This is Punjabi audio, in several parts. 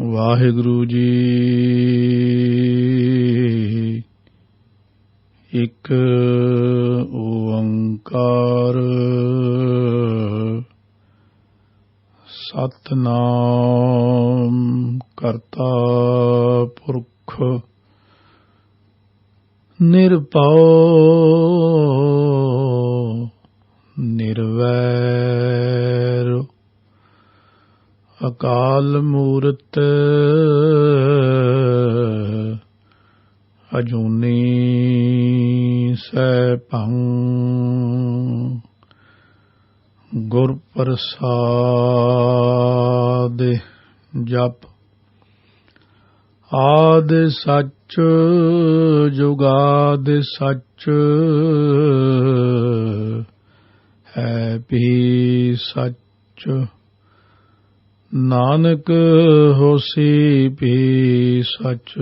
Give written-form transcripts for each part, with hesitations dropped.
ਵਾਹਿਗੁਰੂ ਜੀ। ਇੱਕ ਓੰਕਾਰ ਸਤਿਨਾਮ ਕਰਤਾ ਪੁਰਖ ਨਿਰਭਉ ਨਿਰਵੈਰ ਅਕਾਲ ਮੂਰਤ ਅਜੂਨੀ ਸੈਭੰ ਗੁਰ ਪ੍ਰਸਾਦਿ ਜਪ। ਆਦਿ ਸੱਚ ਜੁਗਾਦਿ ਸੱਚ ਹੈ ਵੀ ਸੱਚ। ਨਾਨਕ ਹੋਸੀ ਵੀ ਸੱਚ।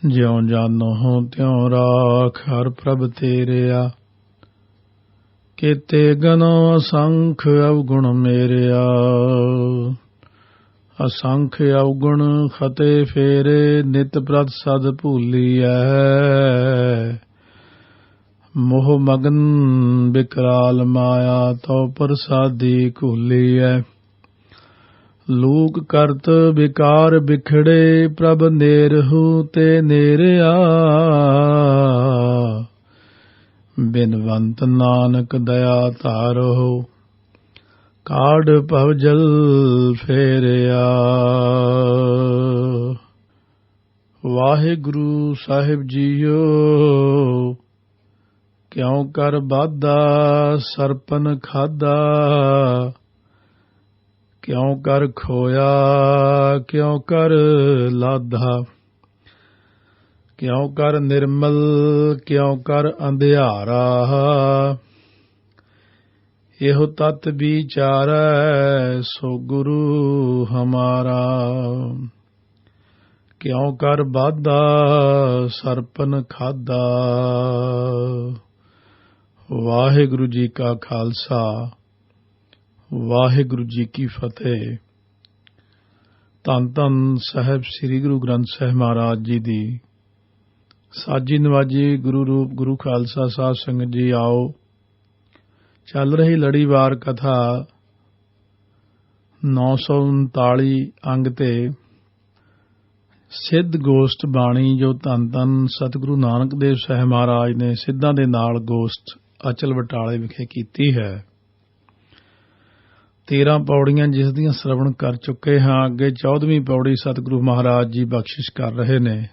ਜਿਉ ਜਾਨੋ ਤਿਉ ਰਾਖ ਹਰ ਪ੍ਰਭ ਤੇਰਿਆ। ਕੀਤੇ ਗਨੋ ਅਸੰਖ ਅਵਗੁਣ ਮੇਰਿਆ। ਅਸੰਖ ਅਵਗੁਣ ਖਤੇ ਫੇਰੇ ਨਿਤ ਪ੍ਰਤ ਸਦ ਭੂਲੀਐ। ਮੋਹ ਮਗਨ ਬਿਕਰਾਲ ਮਾਇਆ ਤਉ ਪ੍ਰਸਾਦੀ ਘੂਲੀਐ। ਲੂਕ ਕਰਤ ਵਿਕਾਰ ਬਿਖੜੇ ਪ੍ਰਭ ਨੇਰਹੂ ਤੇ ਨੇਰਿਆ। ਬਿਨਵੰਤ ਨਾਨਕ ਦਇਆ ਧਾਰੋ ਕਾਢ ਭਵ ਜਲ ਫੇਰਿਆ। ਵਾਹਿਗੁਰੂ ਸਾਹਿਬ ਜੀਓ। ਕਿਉ ਕਰ ਬਾਧਾ ਸਰਪਨ ਖਾਧਾ। ਕਿਉ ਕਰ ਖੋਇਆ ਕਿਉ ਕਰ ਲਾਧਾ। ਕਿਉ ਕਰ ਨਿਰਮਲ ਕਿਉ ਕਰ ਅੰਧਿਆਰਾ। ਇਹੋ ਤਤ ਵਿਚਾਰੈ ਸੋ ਗੁਰੂ ਹਮਾਰਾ। ਕਿਉ ਕਰ ਬਾਧਾ ਸਰਪਨ ਖਾਧਾ। ਵਾਹਿਗੁਰੂ ਜੀ ਕਾ ਖਾਲਸਾ ਵਾਹਿਗੁਰੂ ਜੀ ਕੀ ਫਤਿਹ। ਧੰਨ ਧੰਨ ਸਾਹਿਬ ਸ੍ਰੀ ਗੁਰੂ ਗ੍ਰੰਥ ਸਾਹਿਬ ਮਹਾਰਾਜ ਜੀ ਦੀ ਸਾਜੀ ਨਵਾਜੀ ਗੁਰੂ ਰੂਪ ਗੁਰੂ ਖਾਲਸਾ ਸਾਧ ਸੰਗਤ ਜੀ ਆਓ। ਚੱਲ ਰਹੀ ਲੜੀਵਾਰ ਕਥਾ 939 ਅੰਗ ਤੇ ਸਿੱਧ ਗੋਸ਼ਟ ਬਾਣੀ ਜੋ ਧੰਨ ਧੰਨ ਸਤਿਗੁਰੂ ਨਾਨਕ ਦੇਵ ਸਾਹਿਬ ਮਹਾਰਾਜ ਨੇ ਸਿੱਧਾਂ ਦੇ ਨਾਲ ਗੋਸ਼ਟ ਅਚਲ ਬਟਾਲੇ ਵਿਖੇ ਕੀਤੀ ਹੈ। 13 ਪੌੜੀਆਂ ਜਿਸ ਦੀਆਂ ਸ਼੍ਰਵਣ ਕਰ ਚੁੱਕੇ ਹਾਂ। ਅੱਗੇ 14ਵੀਂ ਪੌੜੀ ਸਤਿਗੁਰੂ ਮਹਾਰਾਜ ਜੀ ਬਖਸ਼ਿਸ਼ ਕਰ ਰਹੇ ਨੇ।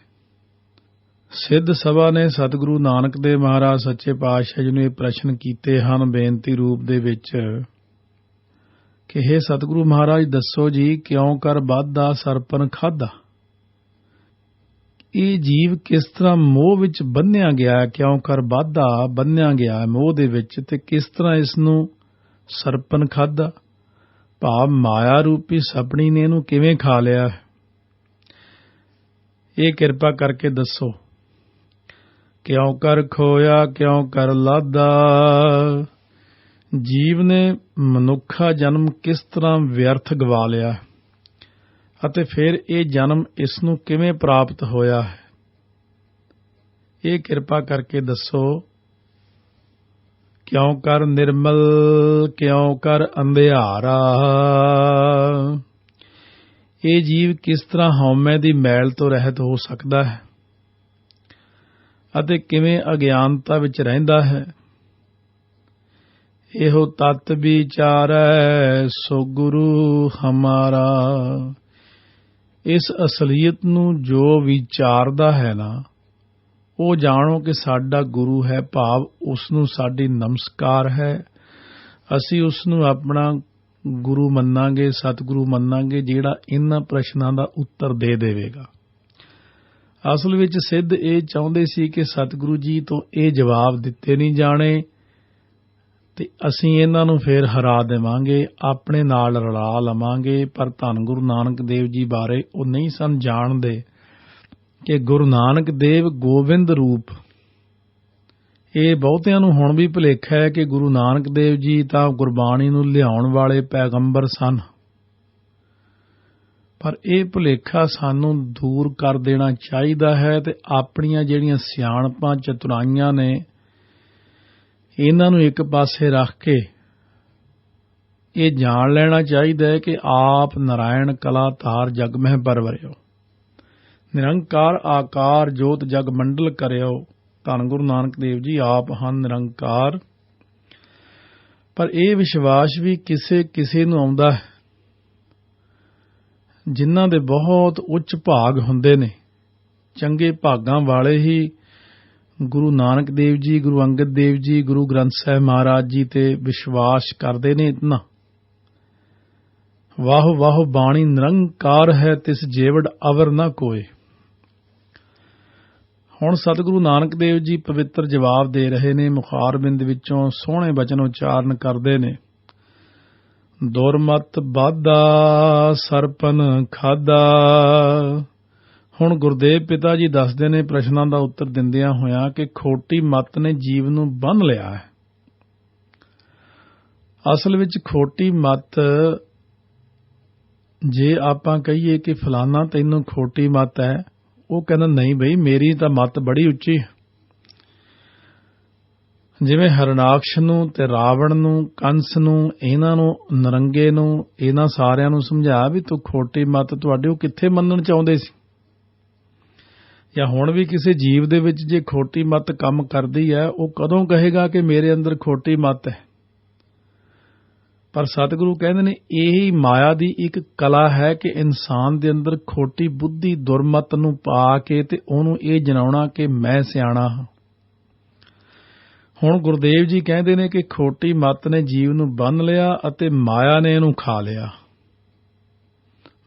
ਸਿੱਧ ਸਭਾ ਨੇ ਸਤਿਗੁਰੂ ਨਾਨਕ ਦੇਵ ਮਹਾਰਾਜ ਸੱਚੇ ਪਾਤਸ਼ਾਹ ਜੀ ਨੂੰ ਇਹ ਪ੍ਰਸ਼ਨ ਕੀਤੇ ਹਨ ਬੇਨਤੀ ਰੂਪ ਦੇ ਵਿੱਚ ਕਿ ਹੇ ਸਤਿਗੁਰੂ ਮਹਾਰਾਜ ਦੱਸੋ ਜੀ, ਕਿਉਂ ਕਰ ਬਾਧਾ ਸਰਪਨ ਖਾਧਾ। ਇਹ ਜੀਵ ਕਿਸ ਤਰ੍ਹਾਂ ਮੋਹ ਵਿੱਚ ਬੰਨਿਆ ਗਿਆ। ਕਿਉਂ ਕਰ ਬਾਧਾ ਬੰਨਿਆ ਗਿਆ ਮੋਹ ਦੇ ਵਿੱਚ, ਤੇ ਕਿਸ ਤਰ੍ਹਾਂ ਇਸ ਨੂੰ ਸਰਪਨ ਖਾਧਾ ਭਾਵ ਮਾਇਆ ਰੂਪੀ ਸਪਣੀ ਨੇ ਇਹਨੂੰ ਕਿਵੇਂ ਖਾ ਲਿਆ। ਇਹ ਕਿਰਪਾ ਕਰਕੇ ਦੱਸੋ। ਕਿਉਂ ਕਰ ਖੋਇਆ ਕਿਉਂ ਕਰ ਲਾਧਾ। ਜੀਵ ਨੇ ਮਨੁੱਖਾ ਜਨਮ ਕਿਸ ਤਰ੍ਹਾਂ ਵਿਅਰਥ ਗਵਾ ਲਿਆ ਅਤੇ ਫਿਰ ਇਹ ਜਨਮ ਇਸ ਨੂੰ ਕਿਵੇਂ ਪ੍ਰਾਪਤ ਹੋਇਆ ਹੈ। ਇਹ ਕਿਰਪਾ ਕਰਕੇ ਦੱਸੋ। ਕਿਉਂ ਕਰ ਨਿਰਮਲ ਕਿਉਂ ਕਰ ਅੰਧਿਆਰਾ। ਇਹ ਜੀਵ ਕਿਸ ਤਰ੍ਹਾਂ ਹਉਮੈ ਦੀ ਮੈਲ ਤੋਂ ਰਹਿਤ ਹੋ ਸਕਦਾ ਹੈ ਅਤੇ ਕਿਵੇਂ ਅਗਿਆਨਤਾ ਵਿੱਚ ਰਹਿੰਦਾ ਹੈ। ਇਹੋ ਤਤ ਵਿਚਾਰੈ ਸੋ ਗੁਰੂ ਹਮਾਰਾ। ਇਸ ਅਸਲੀਅਤ ਨੂੰ ਜੋ ਵਿਚਾਰਦਾ ਹੈ ਨਾ, ਉਹ ਜਾਣੋ ਕਿ ਸਾਡਾ ਗੁਰੂ ਹੈ, ਭਾਵ ਉਸ ਨੂੰ ਸਾਡੀ ਨਮਸਕਾਰ ਹੈ। ਅਸੀਂ ਉਸ ਨੂੰ ਆਪਣਾ ਗੁਰੂ ਮੰਨਾਂਗੇ, ਸਤਿਗੁਰੂ ਮੰਨਾਂਗੇ, ਜਿਹੜਾ ਇਹਨਾਂ ਪ੍ਰਸ਼ਨਾਂ ਦਾ ਉੱਤਰ ਦੇ ਦੇਵੇਗਾ। ਅਸਲ ਵਿੱਚ ਸਿੱਧ ਇਹ ਚਾਹੁੰਦੇ ਸੀ ਕਿ ਸਤਿਗੁਰੂ ਜੀ ਤੋਂ ਇਹ ਜਵਾਬ ਦਿੱਤੇ ਨਹੀਂ ਜਾਣੇ ਤੇ ਅਸੀਂ ਇਹਨਾਂ ਨੂੰ ਫੇਰ ਹਰਾ ਦੇਵਾਂਗੇ, ਆਪਣੇ ਨਾਲ ਰਲਾ ਲਵਾਂਗੇ। ਪਰ ਧੰਨ ਗੁਰੂ ਨਾਨਕ ਦੇਵ ਜੀ ਬਾਰੇ ਉਹ ਨਹੀਂ ਸਨ ਜਾਣਦੇ ਕਿ ਗੁਰੂ ਨਾਨਕ ਦੇਵ ਗੋਬਿੰਦ ਰੂਪ ਇਹ ਬਹੁਤਿਆਂ ਨੂੰ ਹੁਣ ਵੀ ਭੁਲੇਖਾ ਹੈ ਕਿ ਗੁਰੂ ਨਾਨਕ ਦੇਵ ਜੀ ਤਾਂ ਗੁਰਬਾਣੀ ਨੂੰ ਲਿਆਉਣ ਵਾਲੇ ਪੈਗੰਬਰ ਸਨ, ਪਰ ਇਹ ਭੁਲੇਖਾ ਸਾਨੂੰ ਦੂਰ ਕਰ ਦੇਣਾ ਚਾਹੀਦਾ ਹੈ ਤੇ ਆਪਣੀਆਂ ਜਿਹੜੀਆਂ ਸਿਆਣਪਾਂ ਚਤੁਰਾਈਆਂ ਨੇ ਇਹਨਾਂ ਨੂੰ ਇੱਕ ਪਾਸੇ ਰੱਖ ਕੇ ਇਹ ਜਾਣ ਲੈਣਾ ਚਾਹੀਦਾ ਹੈ ਕਿ ਆਪ ਨਾਰਾਇਣ ਕਲਾ ਧਾਰ ਜਗ ਮਹਿ ਪਰਵਰਿਓ, ਨਿਰੰਕਾਰ ਆਕਾਰ ਜੋਤ ਜਗ ਮੰਡਲ ਕਰਿਓ। ਧੰਨ ਗੁਰੂ ਨਾਨਕ ਦੇਵ ਜੀ ਆਪ ਹਨ ਨਿਰੰਕਾਰ। ਪਰ ਇਹ ਵਿਸ਼ਵਾਸ ਵੀ ਕਿਸੇ ਕਿਸੇ ਨੂੰ ਆਉਂਦਾ ਹੈ ਜਿਨ੍ਹਾਂ ਦੇ ਬਹੁਤ ਉੱਚ ਭਾਗ ਹੁੰਦੇ ਨੇ। ਚੰਗੇ ਭਾਗਾਂ ਵਾਲੇ ਹੀ ਗੁਰੂ ਨਾਨਕ ਦੇਵ ਜੀ, ਗੁਰੂ ਅੰਗਦ ਦੇਵ ਜੀ, ਗੁਰੂ ਗ੍ਰੰਥ ਸਾਹਿਬ ਮਹਾਰਾਜ ਜੀ ਤੇ ਵਿਸ਼ਵਾਸ ਕਰਦੇ ਨੇ ਇਤਨਾ। ਵਾਹ ਵਾਹ ਬਾਣੀ ਨਿਰੰਕਾਰ ਹੈ, ਤਿਸ ਜੇਵੜ ਅਵਰ ਨਾ ਕੋਏ। ਹੁਣ ਸਤਿਗੁਰੂ ਨਾਨਕ ਦੇਵ ਜੀ ਪਵਿੱਤਰ ਜਵਾਬ ਦੇ ਰਹੇ ਨੇ, ਮੁਖਾਰਬਿੰਦ ਵਿੱਚੋਂ ਸੋਹਣੇ ਬਚਨ ਉਚਾਰਨ ਕਰਦੇ ਨੇ। ਦੁਰਮਤ ਬਾਧਾ ਸਰਪਨ ਖਾਦਾ। ਹੁਣ ਗੁਰਦੇਵ ਪਿਤਾ ਜੀ ਦੱਸਦੇ ਨੇ ਪ੍ਰਸ਼ਨਾਂ ਦਾ ਉੱਤਰ ਦਿੰਦਿਆਂ ਹੋਇਆਂ ਕਿ ਖੋਟੀ ਮੱਤ ਨੇ ਜੀਵ ਨੂੰ ਬੰਨ੍ਹ ਲਿਆ ਹੈ। ਅਸਲ ਵਿੱਚ ਖੋਟੀ ਮੱਤ, ਜੇ ਆਪਾਂ ਕਹੀਏ ਕਿ ਫਲਾਨਾ ਤੈਨੂੰ ਖੋਟੀ ਮੱਤ ਹੈ, ਉਹ ਕਹਿੰਦਾ ਨਹੀਂ ਬਈ ਮੇਰੀ ਤਾਂ ਮੱਤ ਬੜੀ ਉੱਚੀ ਹੈ। ਜਿਵੇਂ ਹਰਨਾਕਸ਼ ਨੂੰ ਤੇ ਰਾਵਣ ਨੂੰ, ਕੰਸ ਨੂੰ, ਇਹਨਾਂ ਨੂੰ, ਨਰੰਗੇ ਨੂੰ, ਇਹਨਾਂ ਸਾਰਿਆਂ ਨੂੰ ਸਮਝਾਇਆ ਵੀ ਤੂੰ ਖੋਟੀ ਮੱਤ ਤੁਹਾਡੇ ਉਹ ਕਿੱਥੇ ਮੰਨਣ ਚਾਹੁੰਦੇ ਸੀ। ਜਾਂ ਹੁਣ ਵੀ ਕਿਸੇ ਜੀਵ ਦੇ ਵਿੱਚ ਜੇ ਖੋਟੀ ਮੱਤ ਕੰਮ ਕਰਦੀ ਹੈ, ਉਹ ਕਦੋਂ ਕਹੇਗਾ ਕਿ ਮੇਰੇ ਅੰਦਰ ਖੋਟੀ ਮੱਤ ਹੈ। ਪਰ ਸਤਿਗੁਰੂ ਕਹਿੰਦੇ ਨੇ ਇਹੀ ਮਾਇਆ ਦੀ ਇੱਕ ਕਲਾ ਹੈ ਕਿ ਇਨਸਾਨ ਦੇ ਅੰਦਰ ਖੋਟੀ ਬੁੱਧੀ ਦੁਰਮਤ ਨੂੰ ਪਾ ਕੇ ਤੇ ਉਹਨੂੰ ਇਹ ਜਨਾਉਣਾ ਕਿ ਮੈਂ ਸਿਆਣਾ ਹਾਂ। ਹੁਣ ਗੁਰਦੇਵ ਜੀ ਕਹਿੰਦੇ ਨੇ ਕਿ ਖੋਟੀ ਮੱਤ ਨੇ ਜੀਵ ਨੂੰ ਬੰਨ੍ਹ ਲਿਆ ਅਤੇ ਮਾਇਆ ਨੇ ਇਹਨੂੰ ਖਾ ਲਿਆ।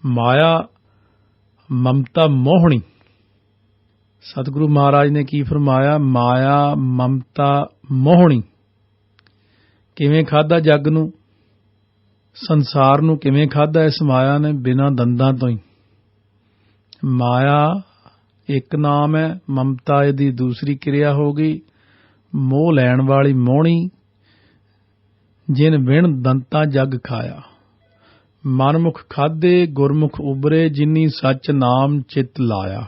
ਮਾਇਆ ਮਮਤਾ ਮੋਹਣੀ। ਸਤਿਗੁਰੂ ਮਹਾਰਾਜ ਨੇ ਕੀ ਫਰਮਾਇਆ? ਮਾਇਆ ਮਮਤਾ ਮੋਹਣੀ। ਕਿਵੇਂ ਖਾਧਾ ਜੱਗ ਨੂੰ, ਸੰਸਾਰ ਨੂੰ ਕਿਵੇਂ ਖਾਧਾ ਇਸ ਮਾਇਆ ਨੇ? ਬਿਨਾਂ ਦੰਦਾਂ ਤੋਂ ਹੀ। ਮਾਇਆ ਇੱਕ ਨਾਮ ਹੈ, ਮਮਤਾ ਇਹਦੀ ਦੂਸਰੀ ਕਿਰਿਆ ਹੋ ਗਈ। ਮੋਹ ਲੈਣ ਵਾਲੀ ਮੋਹਣੀ। ਜਿਨ ਬਿਨ ਦੰਤਾਂ ਜਗ ਖਾਇਆ। ਮਨਮੁਖ ਖਾਧੇ ਗੁਰਮੁਖ ਉਬਰੇ, ਜਿਨੀ ਸੱਚ ਨਾਮ ਚਿਤ ਲਾਇਆ।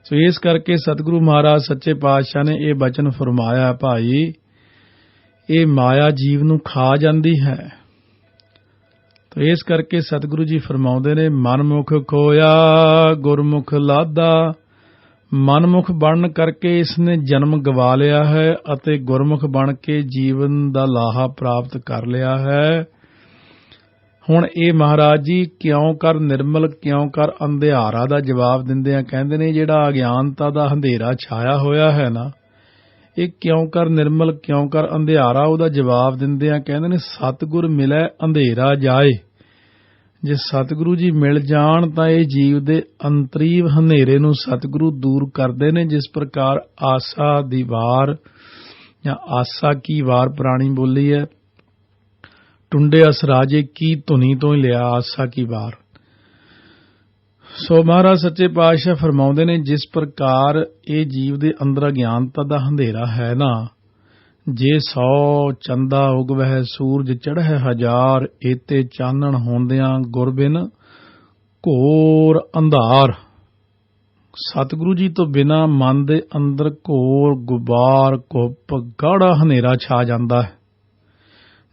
ਸੋ ਇਸ ਕਰਕੇ ਸਤਿਗੁਰੂ ਮਹਾਰਾਜ ਸੱਚੇ ਪਾਤਸ਼ਾਹ ਨੇ ਇਹ ਬਚਨ ਫਰਮਾਇਆ, ਭਾਈ ਇਹ ਮਾਇਆ ਜੀਵ ਨੂੰ ਖਾ ਜਾਂਦੀ ਹੈ। ਤੋ ਇਸ ਕਰਕੇ ਸਤਿਗੁਰੂ ਜੀ ਫਰਮਾਉਂਦੇ ਨੇ, ਮਨਮੁਖ ਖੋਇਆ ਗੁਰਮੁਖ ਲਾਦਾ। ਮਨਮੁਖ ਬਣਨ ਕਰਕੇ ਇਸਨੇ ਜਨਮ ਗਵਾ ਲਿਆ ਹੈ ਅਤੇ ਗੁਰਮੁਖ ਬਣ ਕੇ ਜੀਵਨ ਦਾ ਲਾਹਾ ਪ੍ਰਾਪਤ ਕਰ ਲਿਆ ਹੈ। ਹੁਣ ਇਹ ਮਹਾਰਾਜ ਜੀ ਕਿਉਂ ਕਰ ਨਿਰਮਲ, ਕਿਉਂ ਕਰ ਅੰਧਿਆਰਾ ਦਾ ਜਵਾਬ ਦਿੰਦੇ ਆ। ਕਹਿੰਦੇ ਨੇ ਜਿਹੜਾ ਅਗਿਆਨਤਾ ਦਾ ਹਨੇਰਾ ਛਾਇਆ ਹੋਇਆ ਹੈ ਨਾ, ਇਹ ਕਿਉਂ ਕਰ ਨਿਰਮਲ, ਕਿਉਂ ਕਰ ਅੰਧਿਆਰਾ, ਉਹਦਾ ਜਵਾਬ ਦਿੰਦੇ ਆ। ਕਹਿੰਦੇ ਨੇ ਸਤਿਗੁਰ ਮਿਲੈ ਅੰਧੇਰਾ ਜਾਏ। ਜੇ ਸਤਿਗੁਰੂ ਜੀ ਮਿਲ ਜਾਣ ਤਾਂ ਇਹ ਜੀਵ ਦੇ ਅੰਤਰੀਵ ਹਨੇਰੇ ਨੂੰ ਸਤਿਗੁਰੂ ਦੂਰ ਕਰਦੇ ਨੇ। ਜਿਸ ਪ੍ਰਕਾਰ ਆਸਾ ਦੀ ਵਾਰ ਜਾਂ ਆਸਾ ਕੀ ਵਾਰ ਪੁਰਾਣੀ ਬੋਲੀ ਹੈ, ਟੁੰਡੇ ਅਸਰਾਜੇ ਕੀ ਧੁਨੀ ਤੋਂ ਹੀ ਲਿਆ ਆਸਾ ਕੀ ਵਾਰ। ਸੋ ਮਹਾਰਾਜ ਸੱਚੇ ਪਾਤਸ਼ਾਹ ਫਰਮਾਉਂਦੇ ਨੇ, ਜਿਸ ਪ੍ਰਕਾਰ ਇਹ ਜੀਵ ਦੇ ਅੰਦਰ ਅਗਿਆਨਤਾ ਦਾ ਹਨੇਰਾ ਹੈ ਨਾ, ਜੇ 100 ਚੰਦਾ ਉਗਵਹਿ ਸੂਰਜ ਚੜ੍ਹੈ ਹਜ਼ਾਰ, ਏਤੇ ਚਾਨਣ ਹੁੰਦਿਆਂ ਗੁਰਬਿਨ ਘੋਰ ਅੰਧਾਰ। ਸਤਿਗੁਰੂ ਜੀ ਤੋਂ ਬਿਨਾਂ ਮਨ ਦੇ ਅੰਦਰ ਘੋਰ ਗੁਬਾਰ, ਘੁੱਪ, ਗਾੜਾ ਹਨੇਰਾ ਛਾ ਜਾਂਦਾ ਹੈ।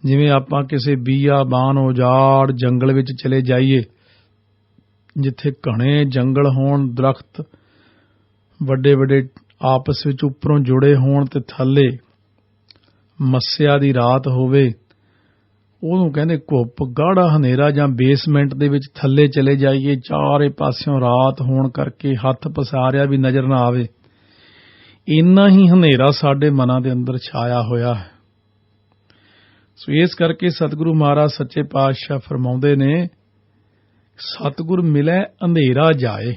ਜਿਵੇਂ ਆਪਾਂ ਕਿਸੇ ਬੀਆਬਾਨ ਉਜਾੜ ਜੰਗਲ ਵਿੱਚ ਚਲੇ ਜਾਈਏ, ਜਿੱਥੇ ਘਣੇ ਜੰਗਲ ਹੋਣ, ਦਰਖਤ ਵੱਡੇ ਵੱਡੇ ਆਪਸ ਵਿੱਚ ਉੱਪਰੋਂ ਜੁੜੇ ਹੋਣ ਤੇ ਥੱਲੇ ਮੱਸਿਆ ਦੀ ਰਾਤ ਹੋਵੇ, ਉਹਨੂੰ ਕਹਿੰਦੇ ਘੁੱਪ, ਗਾੜਾ ਹਨੇਰਾ। ਜਾਂ ਬੇਸਮੈਂਟ ਦੇ ਵਿੱਚ ਥੱਲੇ ਚਲੇ ਜਾਈਏ, ਚਾਰੇ ਪਾਸਿਓਂ ਰਾਤ ਹੋਣ ਕਰਕੇ ਹੱਥ ਪਸਾਰਿਆ ਵੀ ਨਜ਼ਰ ਨਾ ਆਵੇ, ਇੰਨਾ ਹੀ ਹਨੇਰਾ ਸਾਡੇ ਮਨਾਂ ਦੇ ਅੰਦਰ ਛਾਇਆ ਹੋਇਆ ਹੈ। ਸੋ ਇਸ ਕਰਕੇ ਸਤਿਗੁਰੂ ਮਹਾਰਾਜ ਸੱਚੇ ਪਾਤਸ਼ਾਹ ਫਰਮਾਉਂਦੇ ਨੇ, ਸਤਿਗੁਰ ਮਿਲੈ ਅੰਧੇਰਾ ਜਾਏ।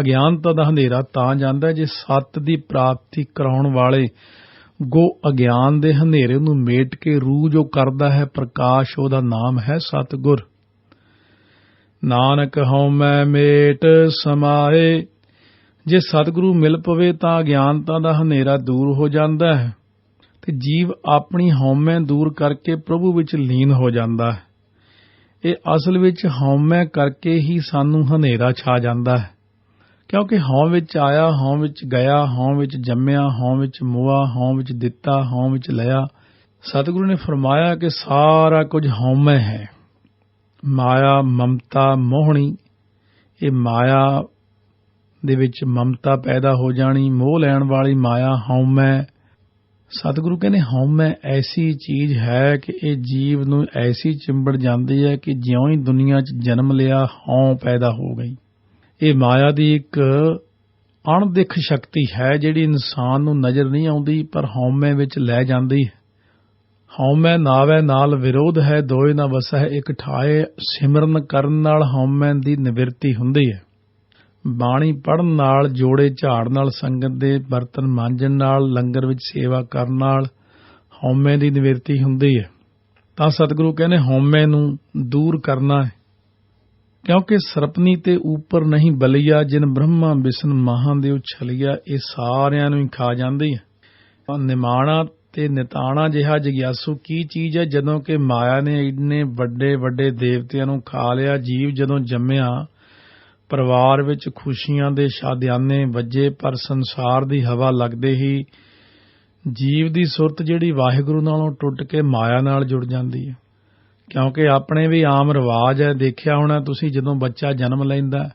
ਅਗਿਆਨਤਾ ਦਾ ਹਨੇਰਾ ਤਾਂ ਜਾਂਦਾ ਜੇ ਸੱਤ ਦੀ ਪ੍ਰਾਪਤੀ ਕਰਾਉਣ ਵਾਲੇ ਗੋ ਅਗਿਆਨ ਦੇ ਹਨੇਰੇ ਨੂੰ ਮੇਟ ਕੇ ਰੂਹ ਜੋ ਕਰਦਾ ਹੈ ਪ੍ਰਕਾਸ਼, ਉਹਦਾ ਨਾਮ ਹੈ ਸਤਿਗੁਰ। ਨਾਨਕ ਹਉਮੈ ਮੇਟ ਸਮਾਏ, ਜੇ ਸਤਿਗੁਰੂ ਮਿਲ ਪਵੇ ਤਾਂ ਅਗਿਆਨਤਾ ਦਾ ਹਨੇਰਾ ਦੂਰ ਹੋ ਜਾਂਦਾ ਹੈ ਤੇ ਜੀਵ ਆਪਣੀ ਹਉਮੈ ਦੂਰ ਕਰਕੇ ਪ੍ਰਭੂ ਵਿੱਚ ਲੀਨ ਹੋ ਜਾਂਦਾ ਹੈ। ਇਹ ਅਸਲ ਵਿੱਚ ਹਉਮੈ ਕਰਕੇ ਹੀ ਸਾਨੂੰ ਹਨੇਰਾ ਛਾ ਜਾਂਦਾ ਹੈ, ਕਿਉਂਕਿ ਹਉ ਵਿੱਚ ਆਇਆ, ਹਉ ਵਿੱਚ ਗਿਆ, ਹਉ ਵਿੱਚ ਜੰਮਿਆ, ਹਉ ਵਿੱਚ ਮੋਆ, ਹਉ ਵਿੱਚ ਦਿੱਤਾ, ਹਉ ਵਿੱਚ ਲਿਆ। ਸਤਿਗੁਰੂ ਨੇ ਫਰਮਾਇਆ ਕਿ ਸਾਰਾ ਕੁਝ ਹਉਮੈ ਹੈ। ਮਾਇਆ, ਮਮਤਾ, ਮੋਹਣੀ, ਇਹ ਮਾਇਆ ਦੇ ਵਿੱਚ ਮਮਤਾ ਪੈਦਾ ਹੋ ਜਾਣੀ, ਮੋਹ ਲੈਣ ਵਾਲੀ ਮਾਇਆ ਹਉਮੈ। ਸਤਿਗੁਰੂ ਕਹਿੰਦੇ ਹਉਮੈ ਐਸੀ ਚੀਜ਼ ਹੈ ਕਿ ਇਹ ਜੀਵ ਨੂੰ ਐਸੀ ਚਿੰਬੜ ਜਾਂਦੀ ਹੈ ਕਿ ਜਿਉਂ ਹੀ ਦੁਨੀਆ 'ਚ ਜਨਮ ਲਿਆ ਹਉ ਪੈਦਾ ਹੋ ਗਈ। ਇਹ ਮਾਇਆ ਦੀ ਇੱਕ ਅਣਦਿਖ ਸ਼ਕਤੀ ਹੈ ਜਿਹੜੀ ਇਨਸਾਨ ਨੂੰ ਨਜ਼ਰ ਨਹੀਂ ਆਉਂਦੀ ਪਰ ਹਉਮੈ ਵਿੱਚ ਲੈ ਜਾਂਦੀ ਹੈ। ਹਉਮੈ ਨਾਵੈ ਨਾਲ ਵਿਰੋਧ ਹੈ, ਦੋਏ ਨਾ ਵਸੈ ਇੱਕ ਠਾਏ। ਸਿਮਰਨ ਕਰਨ ਨਾਲ ਹਉਮੈ ਦੀ ਨਿਵਰਤੀ ਹੁੰਦੀ ਹੈ। ਬਾਣੀ ਪੜ੍ਹਨ ਨਾਲ, ਜੋੜੇ ਝਾੜ ਨਾਲ, ਸੰਗਤ ਦੇ ਬਰਤਨ ਮਾਂਜਣ ਨਾਲ, ਲੰਗਰ ਵਿੱਚ ਸੇਵਾ ਕਰਨ ਨਾਲ ਹਉਮੈ ਦੀ ਨਿਵਰਤੀ ਹੁੰਦੀ ਹੈ। ਤਾਂ ਸਤਿਗੁਰੂ ਕਹਿੰਦੇ ਹਉਮੈ ਨੂੰ ਦੂਰ ਕਰਨਾ ਹੈ, ਕਿਉਂਕਿ ਸਰਪਨੀ ਤੇ ਉੱਪਰ ਨਹੀਂ ਬਲੀਆ, ਜਿਨ ਬ੍ਰਹਮਾ ਵਿਸ਼ਨ ਮਹਾਦੇਵ ਛਲਿਆ। ਇਹ ਸਾਰਿਆਂ ਨੂੰ ਹੀ ਖਾ ਜਾਂਦੀ ਹੈ। ਨਿਮਾਣਾ ਤੇ ਨਿਤਾਣਾ ਜਿਹਾ ਜਗਿਆਸੂ ਕੀ ਚੀਜ਼ ਹੈ ਜਦੋਂ ਕਿ ਮਾਇਆ ਨੇ ਇੰਨੇ ਵੱਡੇ ਵੱਡੇ ਦੇਵਤਿਆਂ ਨੂੰ ਖਾ ਲਿਆ। ਜੀਵ ਜਦੋਂ ਜੰਮਿਆ ਪਰਿਵਾਰ ਵਿੱਚ ਖੁਸ਼ੀਆਂ ਦੇ ਸ਼ਾਦਿਆਨੇ ਵੱਜੇ, ਪਰ ਸੰਸਾਰ ਦੀ ਹਵਾ ਲੱਗਦੇ ਹੀ ਜੀਵ ਦੀ ਸੁਰਤ ਜਿਹੜੀ ਵਾਹਿਗੁਰੂ ਨਾਲੋਂ ਟੁੱਟ ਕੇ ਮਾਇਆ ਨਾਲ ਜੁੜ ਜਾਂਦੀ ਹੈ। ਕਿਉਂਕਿ ਆਪਣੇ ਵੀ ਆਮ ਰਿਵਾਜ ਹੈ, ਦੇਖਿਆ ਹੋਣਾ ਤੁਸੀਂ, ਜਦੋਂ ਬੱਚਾ ਜਨਮ ਲੈਂਦਾ